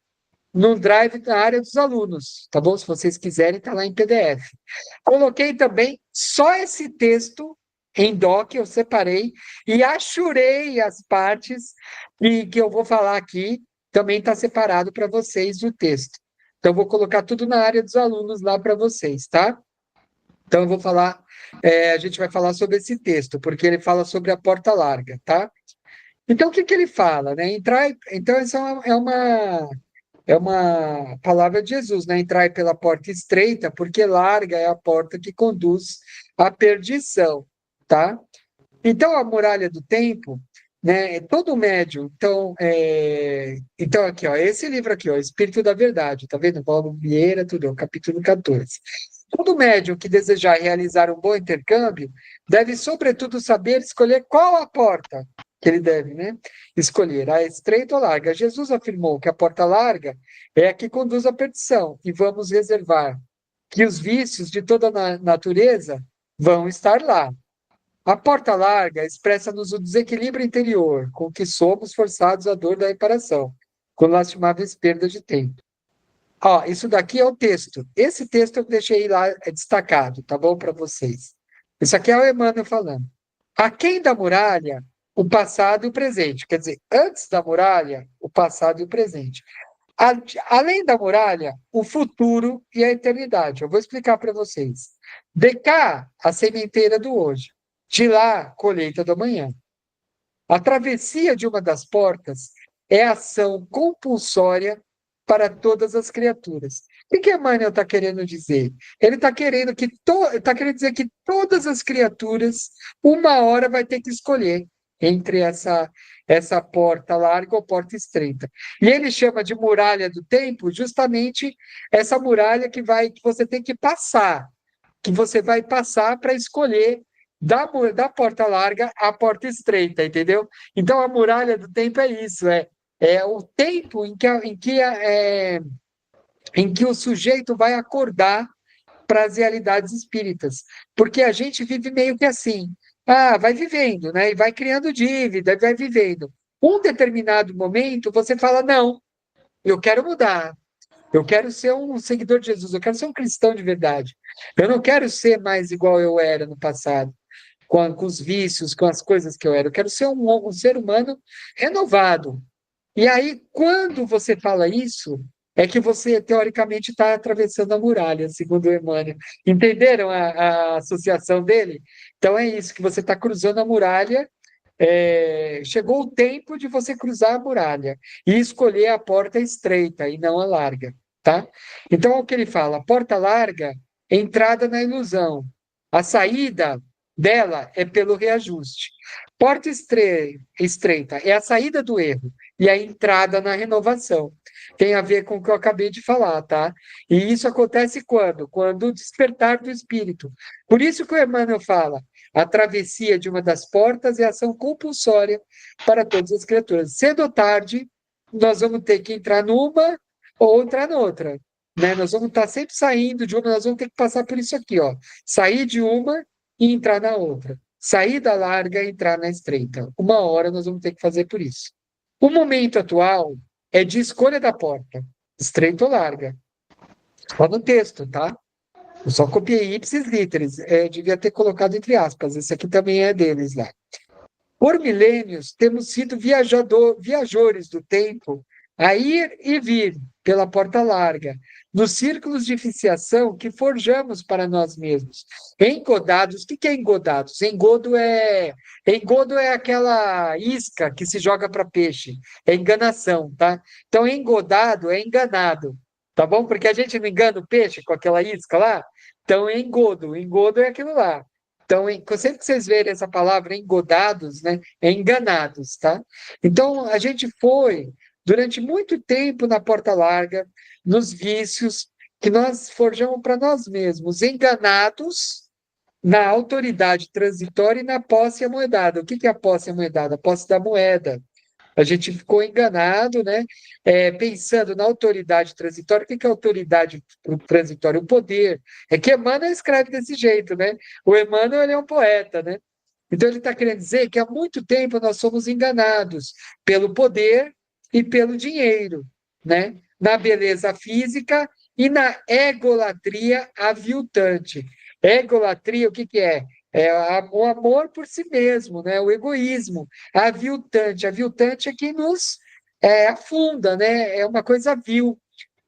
no Drive na área dos alunos, tá bom? Se vocês quiserem, tá lá em PDF. Coloquei também só esse texto em doc, eu separei e achurei as partes que eu vou falar aqui, também está separado para vocês o texto. Então, eu vou colocar tudo na área dos alunos lá para vocês, tá? Então, eu vou falar, a gente vai falar sobre esse texto, porque ele fala sobre a porta larga, tá? Então, o que que ele fala, né? Então, essa é uma palavra de Jesus, né? Entrai pela porta estreita, porque larga é a porta que conduz à perdição, tá? Então, a muralha do tempo, né? Todo médium. Então aqui, ó, esse livro aqui, ó, Espírito da Verdade, tá vendo? Paulo Vieira, tudo, ó, capítulo 14. Todo médium que desejar realizar um bom intercâmbio deve, sobretudo, saber escolher qual a porta que ele deve, né, escolher, a estreita ou larga. Jesus afirmou que a porta larga é a que conduz à perdição, e vamos reservar que os vícios de toda a natureza vão estar lá. A porta larga expressa-nos o desequilíbrio interior com que somos forçados à dor da reparação, com lastimáveis perdas de tempo. Ó, isso daqui é o texto. Esse texto eu deixei lá destacado, tá bom para vocês. Isso aqui é o Emmanuel falando. Aquém da muralha, o passado e o presente. Quer dizer, antes da muralha, o passado e o presente. Além da muralha, o futuro e a eternidade. Eu vou explicar para vocês. De cá, a sementeira do hoje. De lá, colheita do amanhã. A travessia de uma das portas é ação compulsória para todas as criaturas. O que Emmanuel está querendo dizer? Ele está querendo dizer que todas as criaturas, uma hora, vai ter que escolher entre essa porta larga ou porta estreita. E ele chama de muralha do tempo justamente essa muralha que você tem que você vai passar para escolher da porta larga à porta estreita, entendeu? Então a muralha do tempo é isso, é o tempo em que o sujeito vai acordar para as realidades espíritas, porque a gente vive meio que assim, vai vivendo, né? E vai criando dívida, vai vivendo. Um determinado momento você fala não, eu quero mudar. Eu quero ser um seguidor de Jesus, eu quero ser um cristão de verdade. Eu não quero ser mais igual eu era no passado, com os vícios, com as coisas que eu era. Eu quero ser um ser humano renovado. E aí, quando você fala isso, é que você, teoricamente, está atravessando a muralha, segundo o Emmanuel. Entenderam a associação dele? Então, é isso, que você está cruzando a muralha. Chegou o tempo de você cruzar a muralha e escolher a porta estreita e não a larga, tá? Então, o que ele fala? A porta larga é entrada na ilusão. A saída dela é pelo reajuste. Porta estreita é a saída do erro e a entrada na renovação. Tem a ver com o que eu acabei de falar, tá? E isso acontece quando? Quando o despertar do espírito. Por isso que o Emmanuel fala, a travessia de uma das portas é ação compulsória para todas as criaturas. Cedo ou tarde, nós vamos ter que entrar numa ou entrar noutra. Né? Nós vamos estar sempre saindo de uma, nós vamos ter que passar por isso aqui, ó. Sair de uma e entrar na outra. Sair da larga e entrar na estreita. Uma hora nós vamos ter que fazer por isso. O momento atual é de escolha da porta, estreita ou larga. Só no texto, tá? Eu só copiei ipsis literis, devia ter colocado entre aspas, esse aqui também é deles lá. Por milênios, temos sido viajores do tempo a ir e vir pela porta larga, nos círculos de viciação que forjamos para nós mesmos. Engodados, o que é engodados? Engodo é aquela isca que se joga para peixe, é enganação, tá? Então, engodado é enganado, tá bom? Porque a gente não engana o peixe com aquela isca lá. Então, engodo é aquilo lá. Então, sempre que vocês verem essa palavra engodados, né, é enganados, tá? Então, a gente foi, durante muito tempo, na porta larga, nos vícios que nós forjamos para nós mesmos, enganados na autoridade transitória e na posse amoedada. O que é a posse amoedada? A posse da moeda. A gente ficou enganado, né? Pensando na autoridade transitória. O que é autoridade transitória? O poder. É que Emmanuel escreve desse jeito, né? O Emmanuel ele é um poeta, né? Então ele está querendo dizer que há muito tempo nós somos enganados pelo poder e pelo dinheiro, né? Na beleza física e na egolatria aviltante. Egolatria, o que é? O amor por si mesmo, né? O egoísmo. Aviltante é que nos afunda, né? É uma coisa vil.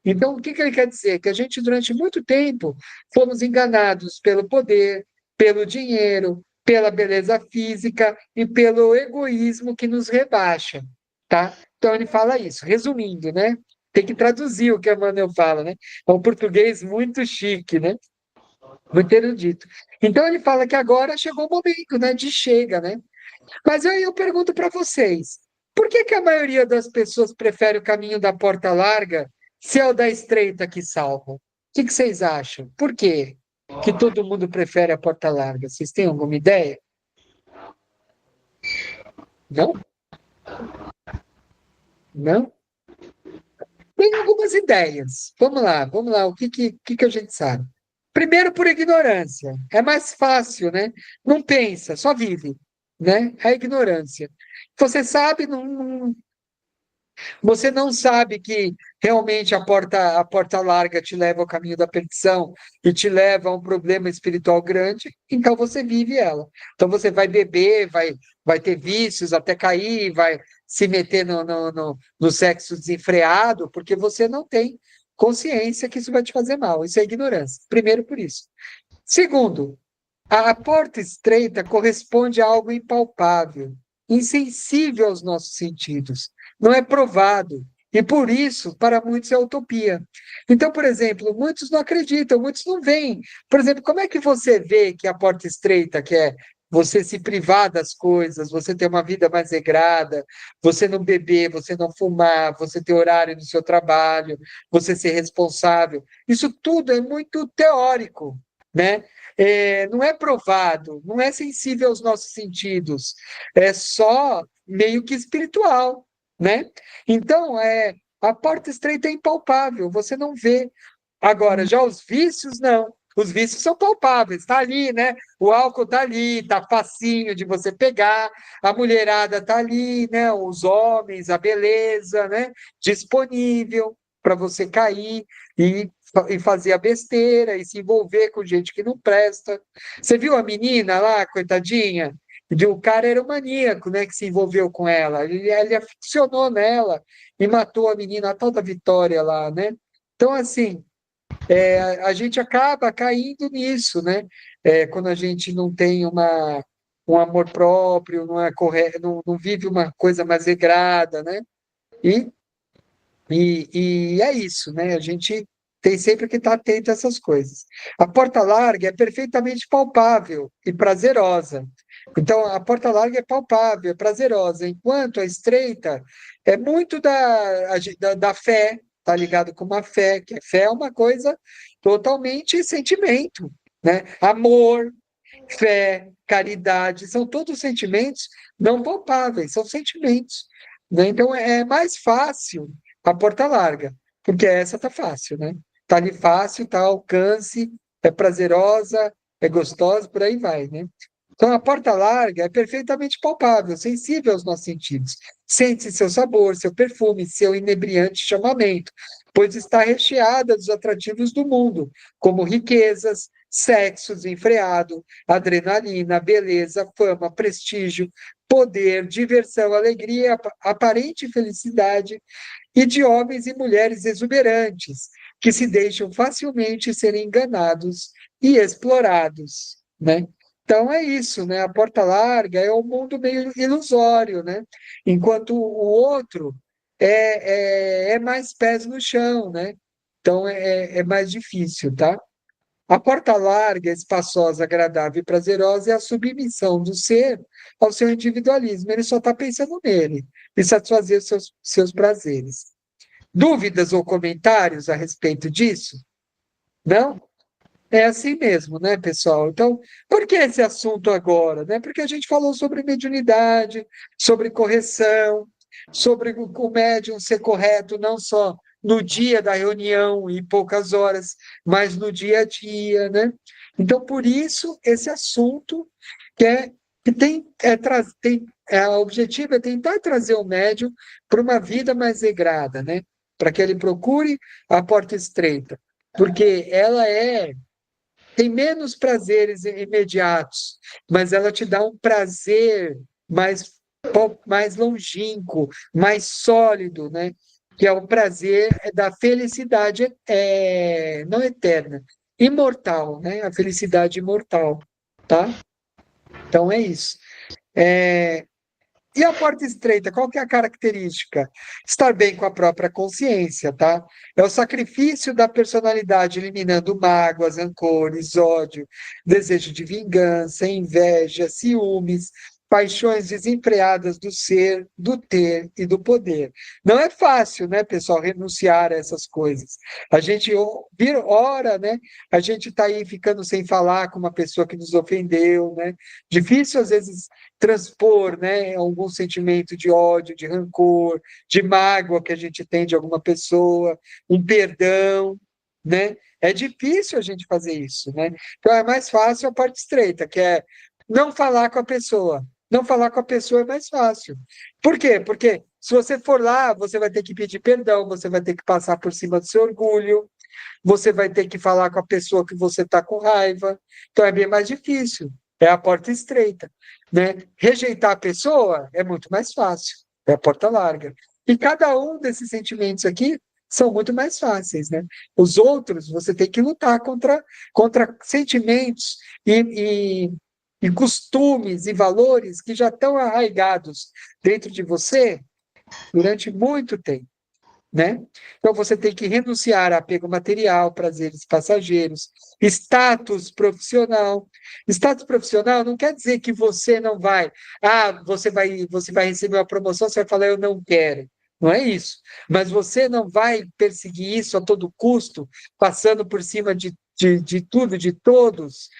Então, o que ele quer dizer? Que a gente, durante muito tempo, fomos enganados pelo poder, pelo dinheiro, pela beleza física e pelo egoísmo que nos rebaixa, tá? Então, ele fala isso. Resumindo, né? Tem que traduzir o que a Manuel fala, né? É um português muito chique, né? Muito erudito. Então, ele fala que agora chegou o momento, né? De chega, né? Mas aí eu pergunto para vocês, por que que a maioria das pessoas prefere o caminho da porta larga se é o da estreita que salva? O que que vocês acham? Por quê que todo mundo prefere a porta larga? Vocês têm alguma ideia? Não? Não? Tem algumas ideias. Vamos lá. O que a gente sabe? Primeiro, por ignorância. É mais fácil, né? Não pensa, só vive, né? A ignorância. Você sabe, você não sabe que realmente a porta larga te leva ao caminho da perdição e te leva a um problema espiritual grande, então você vive ela. Então você vai beber, vai ter vícios até cair, vai se meter no sexo desenfreado, porque você não tem consciência que isso vai te fazer mal. Isso é ignorância. Primeiro, por isso. Segundo, a porta estreita corresponde a algo impalpável, insensível aos nossos sentidos, não é provado. E por isso, para muitos é utopia. Então, por exemplo, muitos não acreditam, muitos não veem. Por exemplo, como é que você vê que a porta estreita, que é você se privar das coisas, você ter uma vida mais regrada, você não beber, você não fumar, você ter horário no seu trabalho, você ser responsável, isso tudo é muito teórico, né? Não é provado, não é sensível aos nossos sentidos, é só meio que espiritual, né? Então, a porta estreita é impalpável, você não vê. Agora, já os vícios, não. Os vícios são palpáveis, está ali, né? O álcool está ali, está facinho de você pegar, a mulherada está ali, né? Os homens, a beleza, né? Disponível para você cair e fazer a besteira e se envolver com gente que não presta. Você viu a menina lá, coitadinha? O cara era um maníaco, né? Que se envolveu com ela. Ele aficionou nela e matou a menina, a tal da Vitória lá, né? Então, assim, a gente acaba caindo nisso, né? Quando a gente não tem um amor próprio, não é correto, não vive uma coisa mais regrada, né? E, e é isso, né? A gente tem sempre que estar atento a essas coisas. A porta larga é perfeitamente palpável e prazerosa. Então, a porta larga é palpável, é prazerosa, enquanto a estreita é muito da fé, tá ligado com uma fé, que a fé é uma coisa totalmente sentimento, né? Amor, fé, caridade, são todos sentimentos não palpáveis, são sentimentos, né? Então, é mais fácil a porta larga, porque essa tá fácil, né? Tá ali fácil, tá ao alcance, é prazerosa, é gostosa, por aí vai, né? Então, a porta larga é perfeitamente palpável, sensível aos nossos sentidos. Sente seu sabor, seu perfume, seu inebriante chamamento. pois está recheada dos atrativos do mundo, como riquezas, sexo desenfreado, adrenalina, beleza, fama, prestígio, poder, diversão, alegria, aparente felicidade, e de homens e mulheres exuberantes, que se deixam facilmente ser enganados e explorados, né? Então é isso, né? A porta larga é um mundo meio ilusório, né? Enquanto o outro é mais pés no chão, né? Então é mais difícil, tá? A porta larga, espaçosa, agradável e prazerosa é a submissão do ser ao seu individualismo. Ele só está pensando nele e satisfazer os seus prazeres. Dúvidas ou comentários a respeito disso? Não? É assim mesmo, né, pessoal? Então, por que esse assunto agora, né? Porque a gente falou sobre mediunidade, sobre correção, sobre o médium ser correto não só no dia da reunião e poucas horas, mas no dia a dia, né? Então, por isso, esse assunto que, que o objetivo é tentar trazer o médium para uma vida mais regrada, né? Para que ele procure a porta estreita, porque ela tem menos prazeres imediatos, mas ela te dá um prazer mais longínquo, mais sólido, né? Que é o prazer da felicidade não eterna, imortal, né? A felicidade imortal, tá? Então é isso. E a porta estreita, qual que é a característica? Estar bem com a própria consciência, tá? É o sacrifício da personalidade, eliminando mágoas, rancores, ódio, desejo de vingança, inveja, ciúmes, paixões desenfreadas do ser, do ter e do poder. Não é fácil, né, pessoal, renunciar a essas coisas. A gente vira hora, né? A gente está aí ficando sem falar com uma pessoa que nos ofendeu, né? Difícil, às vezes, transpor, né, algum sentimento de ódio, de rancor, de mágoa que a gente tem de alguma pessoa, um perdão, né? É difícil a gente fazer isso, né? Então é mais fácil a parte estreita, que é não falar com a pessoa. Não falar com a pessoa é mais fácil. Por quê? Porque se você for lá, você vai ter que pedir perdão, você vai ter que passar por cima do seu orgulho, você vai ter que falar com a pessoa que você está com raiva. Então é bem mais difícil. É a porta estreita, né? Rejeitar a pessoa é muito mais fácil. É a porta larga. E cada um desses sentimentos aqui são muito mais fáceis, né? Os outros você tem que lutar contra sentimentos e costumes e valores que já estão arraigados dentro de você durante muito tempo, né? Então você tem que renunciar a apego material, prazeres passageiros, status profissional. Status profissional não quer dizer que você não vai, você vai receber uma promoção, você vai falar eu não quero. Não é isso. Mas você não vai perseguir isso a todo custo, passando por cima de tudo, de todos,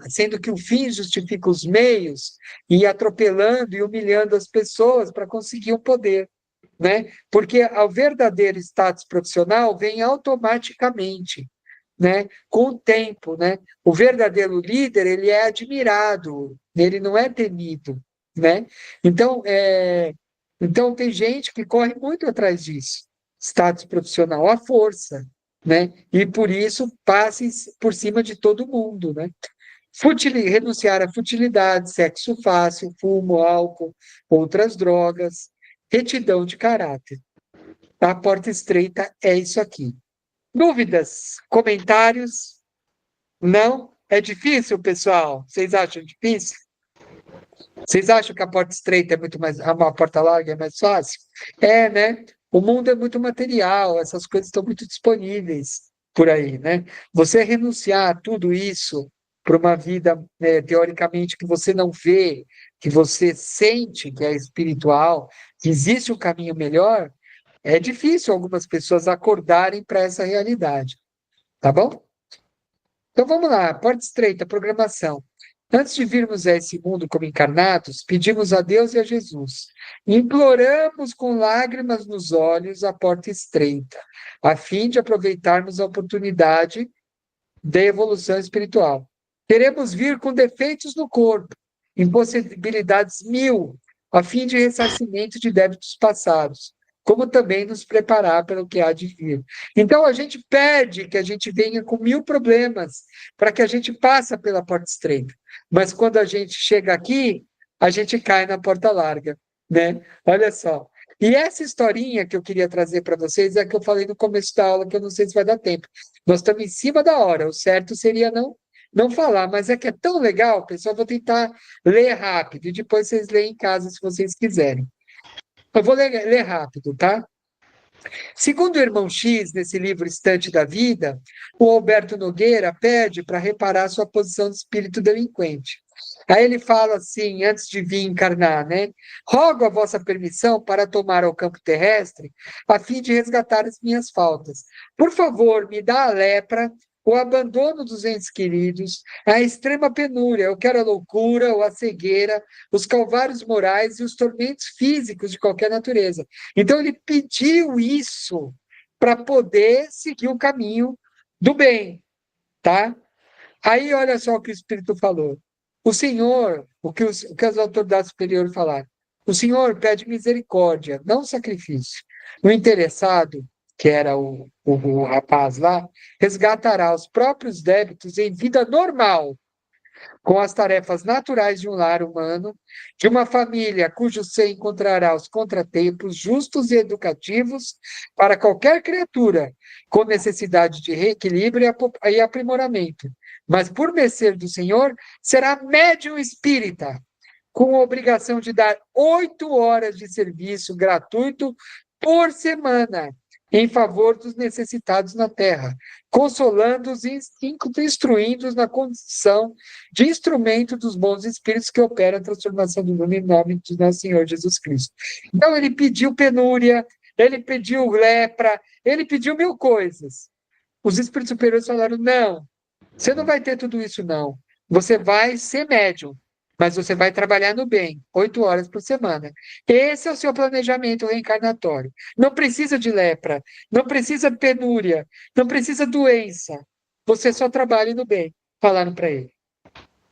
sendo que o fim justifica os meios, e atropelando e humilhando as pessoas para conseguir o poder, né? Porque o verdadeiro status profissional vem automaticamente, né? Com o tempo, né? O verdadeiro líder, ele é admirado, ele não é temido, né? Então, então tem gente que corre muito atrás disso, status profissional à força, né? E por isso passa por cima de todo mundo, né? Renunciar à futilidade, sexo fácil, fumo, álcool, outras drogas, retidão de caráter. A porta estreita é isso aqui. Dúvidas? Comentários? Não? É difícil, pessoal? Vocês acham difícil? Vocês acham que a porta estreita é muito mais, a porta larga é mais fácil? É, né? O mundo é muito material, essas coisas estão muito disponíveis por aí, né? Você renunciar a tudo isso para uma vida, teoricamente, que você não vê, que você sente que é espiritual, que existe um caminho melhor, é difícil algumas pessoas acordarem para essa realidade, tá bom? Então vamos lá, porta estreita, programação. Antes de virmos a esse mundo como encarnados, pedimos a Deus e a Jesus. Imploramos com lágrimas nos olhos a porta estreita, a fim de aproveitarmos a oportunidade da evolução espiritual. Queremos vir com defeitos no corpo, impossibilidades mil, a fim de ressarcimento de débitos passados. como também nos preparar para o que há de vir. Então, a gente pede que a gente venha com 1000 problemas, para que a gente passe pela porta estreita. Mas quando a gente chega aqui, a gente cai na porta larga, né? Olha só. E essa historinha que eu queria trazer para vocês é a que eu falei no começo da aula, que eu não sei se vai dar tempo. Nós estamos em cima da hora, o certo seria não falar, mas é que é tão legal, pessoal, vou tentar ler rápido, e depois vocês leem em casa se vocês quiserem. Eu vou ler rápido, tá? Segundo o irmão X, nesse livro Estante da Vida, o Alberto Nogueira pede para reparar sua posição de espírito delinquente. Aí ele fala assim, antes de vir encarnar, né? Rogo a vossa permissão para tomar ao campo terrestre, a fim de resgatar as minhas faltas. Por favor, me dá a lepra, o abandono dos entes queridos, a extrema penúria, eu quero a loucura ou a cegueira, os calvários morais e os tormentos físicos de qualquer natureza. Então ele pediu isso para poder seguir o caminho do bem, tá? Aí olha só o que o Espírito falou. O Senhor, o que as autoridades superiores falaram, o Senhor pede misericórdia, não sacrifício. O interessado, que era o rapaz lá, resgatará os próprios débitos em vida normal, com as tarefas naturais de um lar humano, de uma família cujo ser encontrará os contratempos justos e educativos para qualquer criatura com necessidade de reequilíbrio e aprimoramento. Mas, por mercê do Senhor, será médium espírita, com a obrigação de dar 8 horas de serviço gratuito por semana em favor dos necessitados na terra, consolando-os e instruindo-os na condição de instrumento dos bons espíritos que operam a transformação do mundo em nome de nosso Senhor Jesus Cristo. Então ele pediu penúria, ele pediu lepra, ele pediu 1000 coisas. Os espíritos superiores falaram, não, você não vai ter tudo isso não, você vai ser médium, mas você vai trabalhar no bem, 8 horas por semana. Esse é o seu planejamento reencarnatório. Não precisa de lepra, não precisa de penúria, não precisa doença. Você só trabalha no bem, falaram para ele.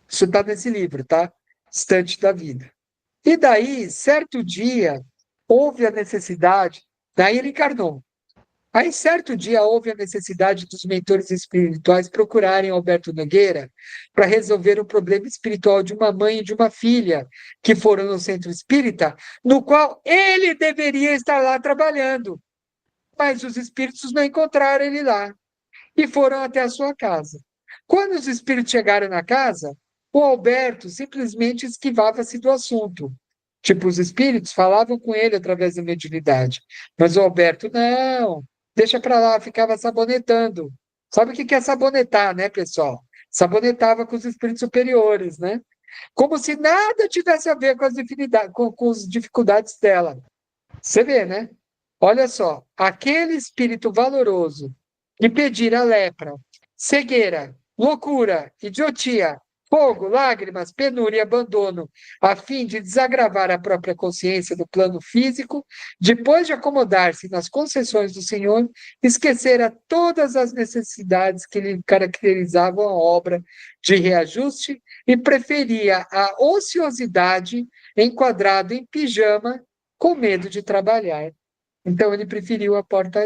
Isso está nesse livro, tá? Estante da Vida. E daí, certo dia, houve a necessidade, daí ele encarnou. Aí, certo dia, houve a necessidade dos mentores espirituais procurarem Alberto Nogueira para resolver um problema espiritual de uma mãe e de uma filha que foram no centro espírita, no qual ele deveria estar lá trabalhando. Mas os espíritos não encontraram ele lá e foram até a sua casa. Quando os espíritos chegaram na casa, o Alberto simplesmente esquivava-se do assunto. Tipo, os espíritos falavam com ele através da mediunidade, mas o Alberto não. Deixa para lá, ficava sabonetando. Sabe o que é sabonetar, né, pessoal? Sabonetava com os espíritos superiores, né? Como se nada tivesse a ver com com as dificuldades dela. Você vê, né? Olha só, aquele espírito valoroso que pedir a lepra, cegueira, loucura, idiotia, fogo, lágrimas, penúria e abandono, a fim de desagravar a própria consciência do plano físico, depois de acomodar-se nas concessões do Senhor, esquecera todas as necessidades que lhe caracterizavam a obra de reajuste e preferia a ociosidade enquadrado em pijama com medo de trabalhar. Então ele preferiu a porta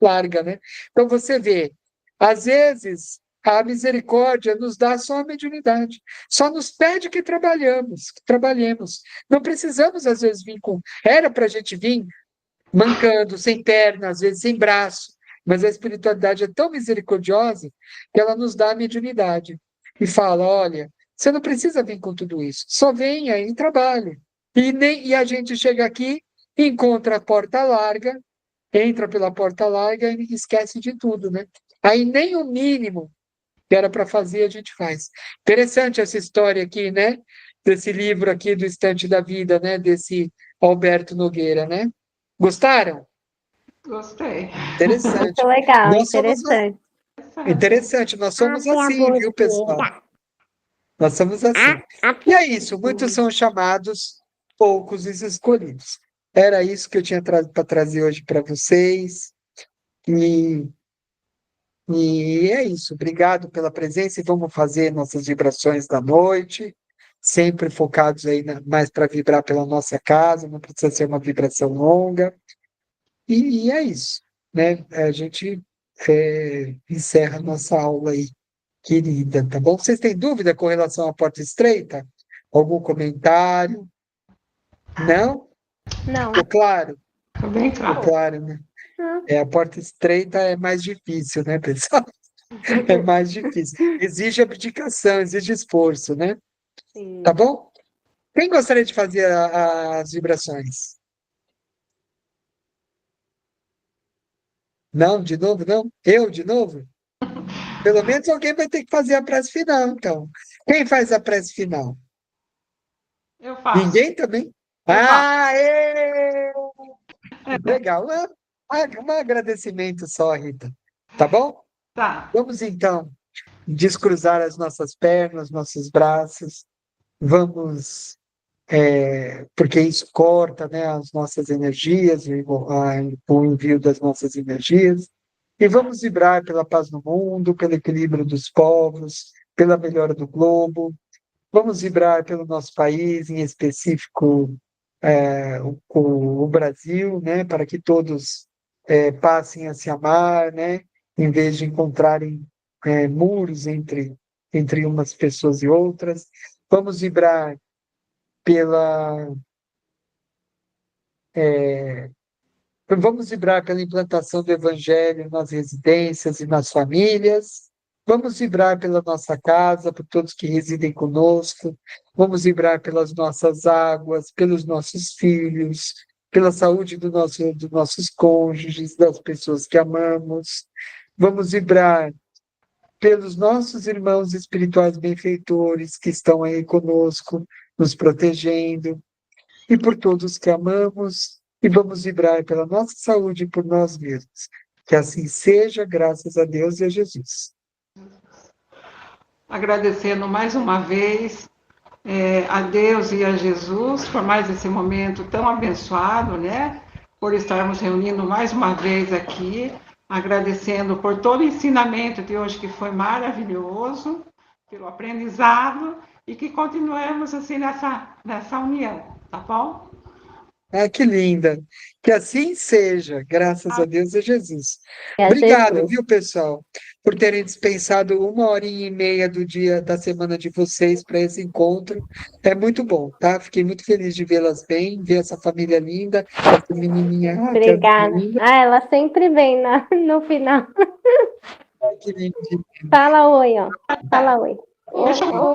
larga, né? Então você vê, às vezes a misericórdia nos dá só a mediunidade, só nos pede que trabalhemos. Não precisamos, às vezes, vir com. Era para a gente vir mancando, sem perna, às vezes sem braço, mas a espiritualidade é tão misericordiosa que ela nos dá a mediunidade e fala: olha, você não precisa vir com tudo isso, só venha e trabalhe. E a gente chega aqui, encontra a porta larga, entra pela porta larga e esquece de tudo, né? Aí nem o mínimo que era para fazer, a gente faz. Interessante essa história aqui, né? Desse livro aqui do Estante da Vida, né? Desse Alberto Nogueira, né? Gostaram? Gostei. Interessante. Muito legal, Nós somos interessante. nós somos assim, viu, pessoal? Nós somos assim. E é isso, muitos são chamados, poucos os escolhidos. Era isso que eu tinha para trazer hoje para vocês. E é isso. Obrigado pela presença e vamos fazer nossas vibrações da noite, sempre focados aí mais para vibrar pela nossa casa, não precisa ser uma vibração longa. E é isso, né? A gente encerra a nossa aula aí, querida, tá bom? Vocês têm dúvida com relação à porta estreita? Algum comentário? Não? Não. Ficou claro? Ficou bem Ficou claro. claro, né? Hum. A porta estreita é mais difícil, né, pessoal? É mais difícil. Exige abdicação, exige esforço, né? Tá Sim. bom? Quem gostaria de fazer as vibrações? Não, de novo, não? Eu, de novo? Pelo menos alguém vai ter que fazer a prece final, então. Quem faz a prece final? Eu faço. Ninguém também? Eu faço. Ah, legal. Um agradecimento só, Rita. Tá bom? Tá. Vamos então descruzar as nossas pernas, nossos braços. Vamos, porque isso corta, né, as nossas energias, o envio das nossas energias. E vamos vibrar pela paz no mundo, pelo equilíbrio dos povos, pela melhora do globo. Vamos vibrar pelo nosso país, em específico, o Brasil, né, para que todos passem a se amar, né, em vez de encontrarem muros entre umas pessoas e outras. Vamos vibrar pela Vamos vibrar pela implantação do Evangelho nas residências e nas famílias. Vamos vibrar pela nossa casa, por todos que residem conosco. Vamos vibrar pelas nossas águas, pelos nossos filhos, pela saúde dos nossos cônjuges, das pessoas que amamos. Vamos vibrar pelos nossos irmãos espirituais benfeitores que estão aí conosco, nos protegendo e por todos que amamos, e vamos vibrar pela nossa saúde e por nós mesmos. Que assim seja, graças a Deus e a Jesus. Agradecendo mais uma vez a Deus e a Jesus por mais esse momento tão abençoado, né? Por estarmos reunindo mais uma vez aqui, agradecendo por todo o ensinamento de hoje que foi maravilhoso, pelo aprendizado e que continuemos assim nessa união, tá bom? Ah, que linda! Que assim seja, graças a Deus e a Jesus. É a Obrigado, Jesus. viu, pessoal, por terem dispensado 1 horinha e meia do dia da semana de vocês para esse encontro. É muito bom, tá? Fiquei muito feliz de vê-las bem, ver essa família linda, essa menininha, que é Obrigada. linda, Ah, ela sempre vem no final. que linda. Fala oi, ó. Fala oi. Deixa eu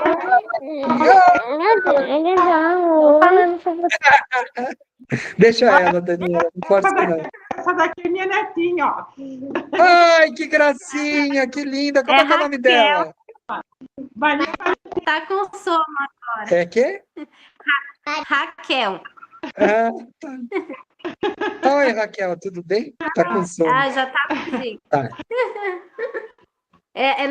Falando com você. Deixa ela, Daniela, não força não. essa daqui é minha netinha, ó. Ai, que gracinha, que linda. Como é que é o nome dela? Maria Tá com sono. É que? Raquel. Ah, tá. Oi, Raquel, tudo bem? Tá com sono. Ah, já tá comigo. Tá. É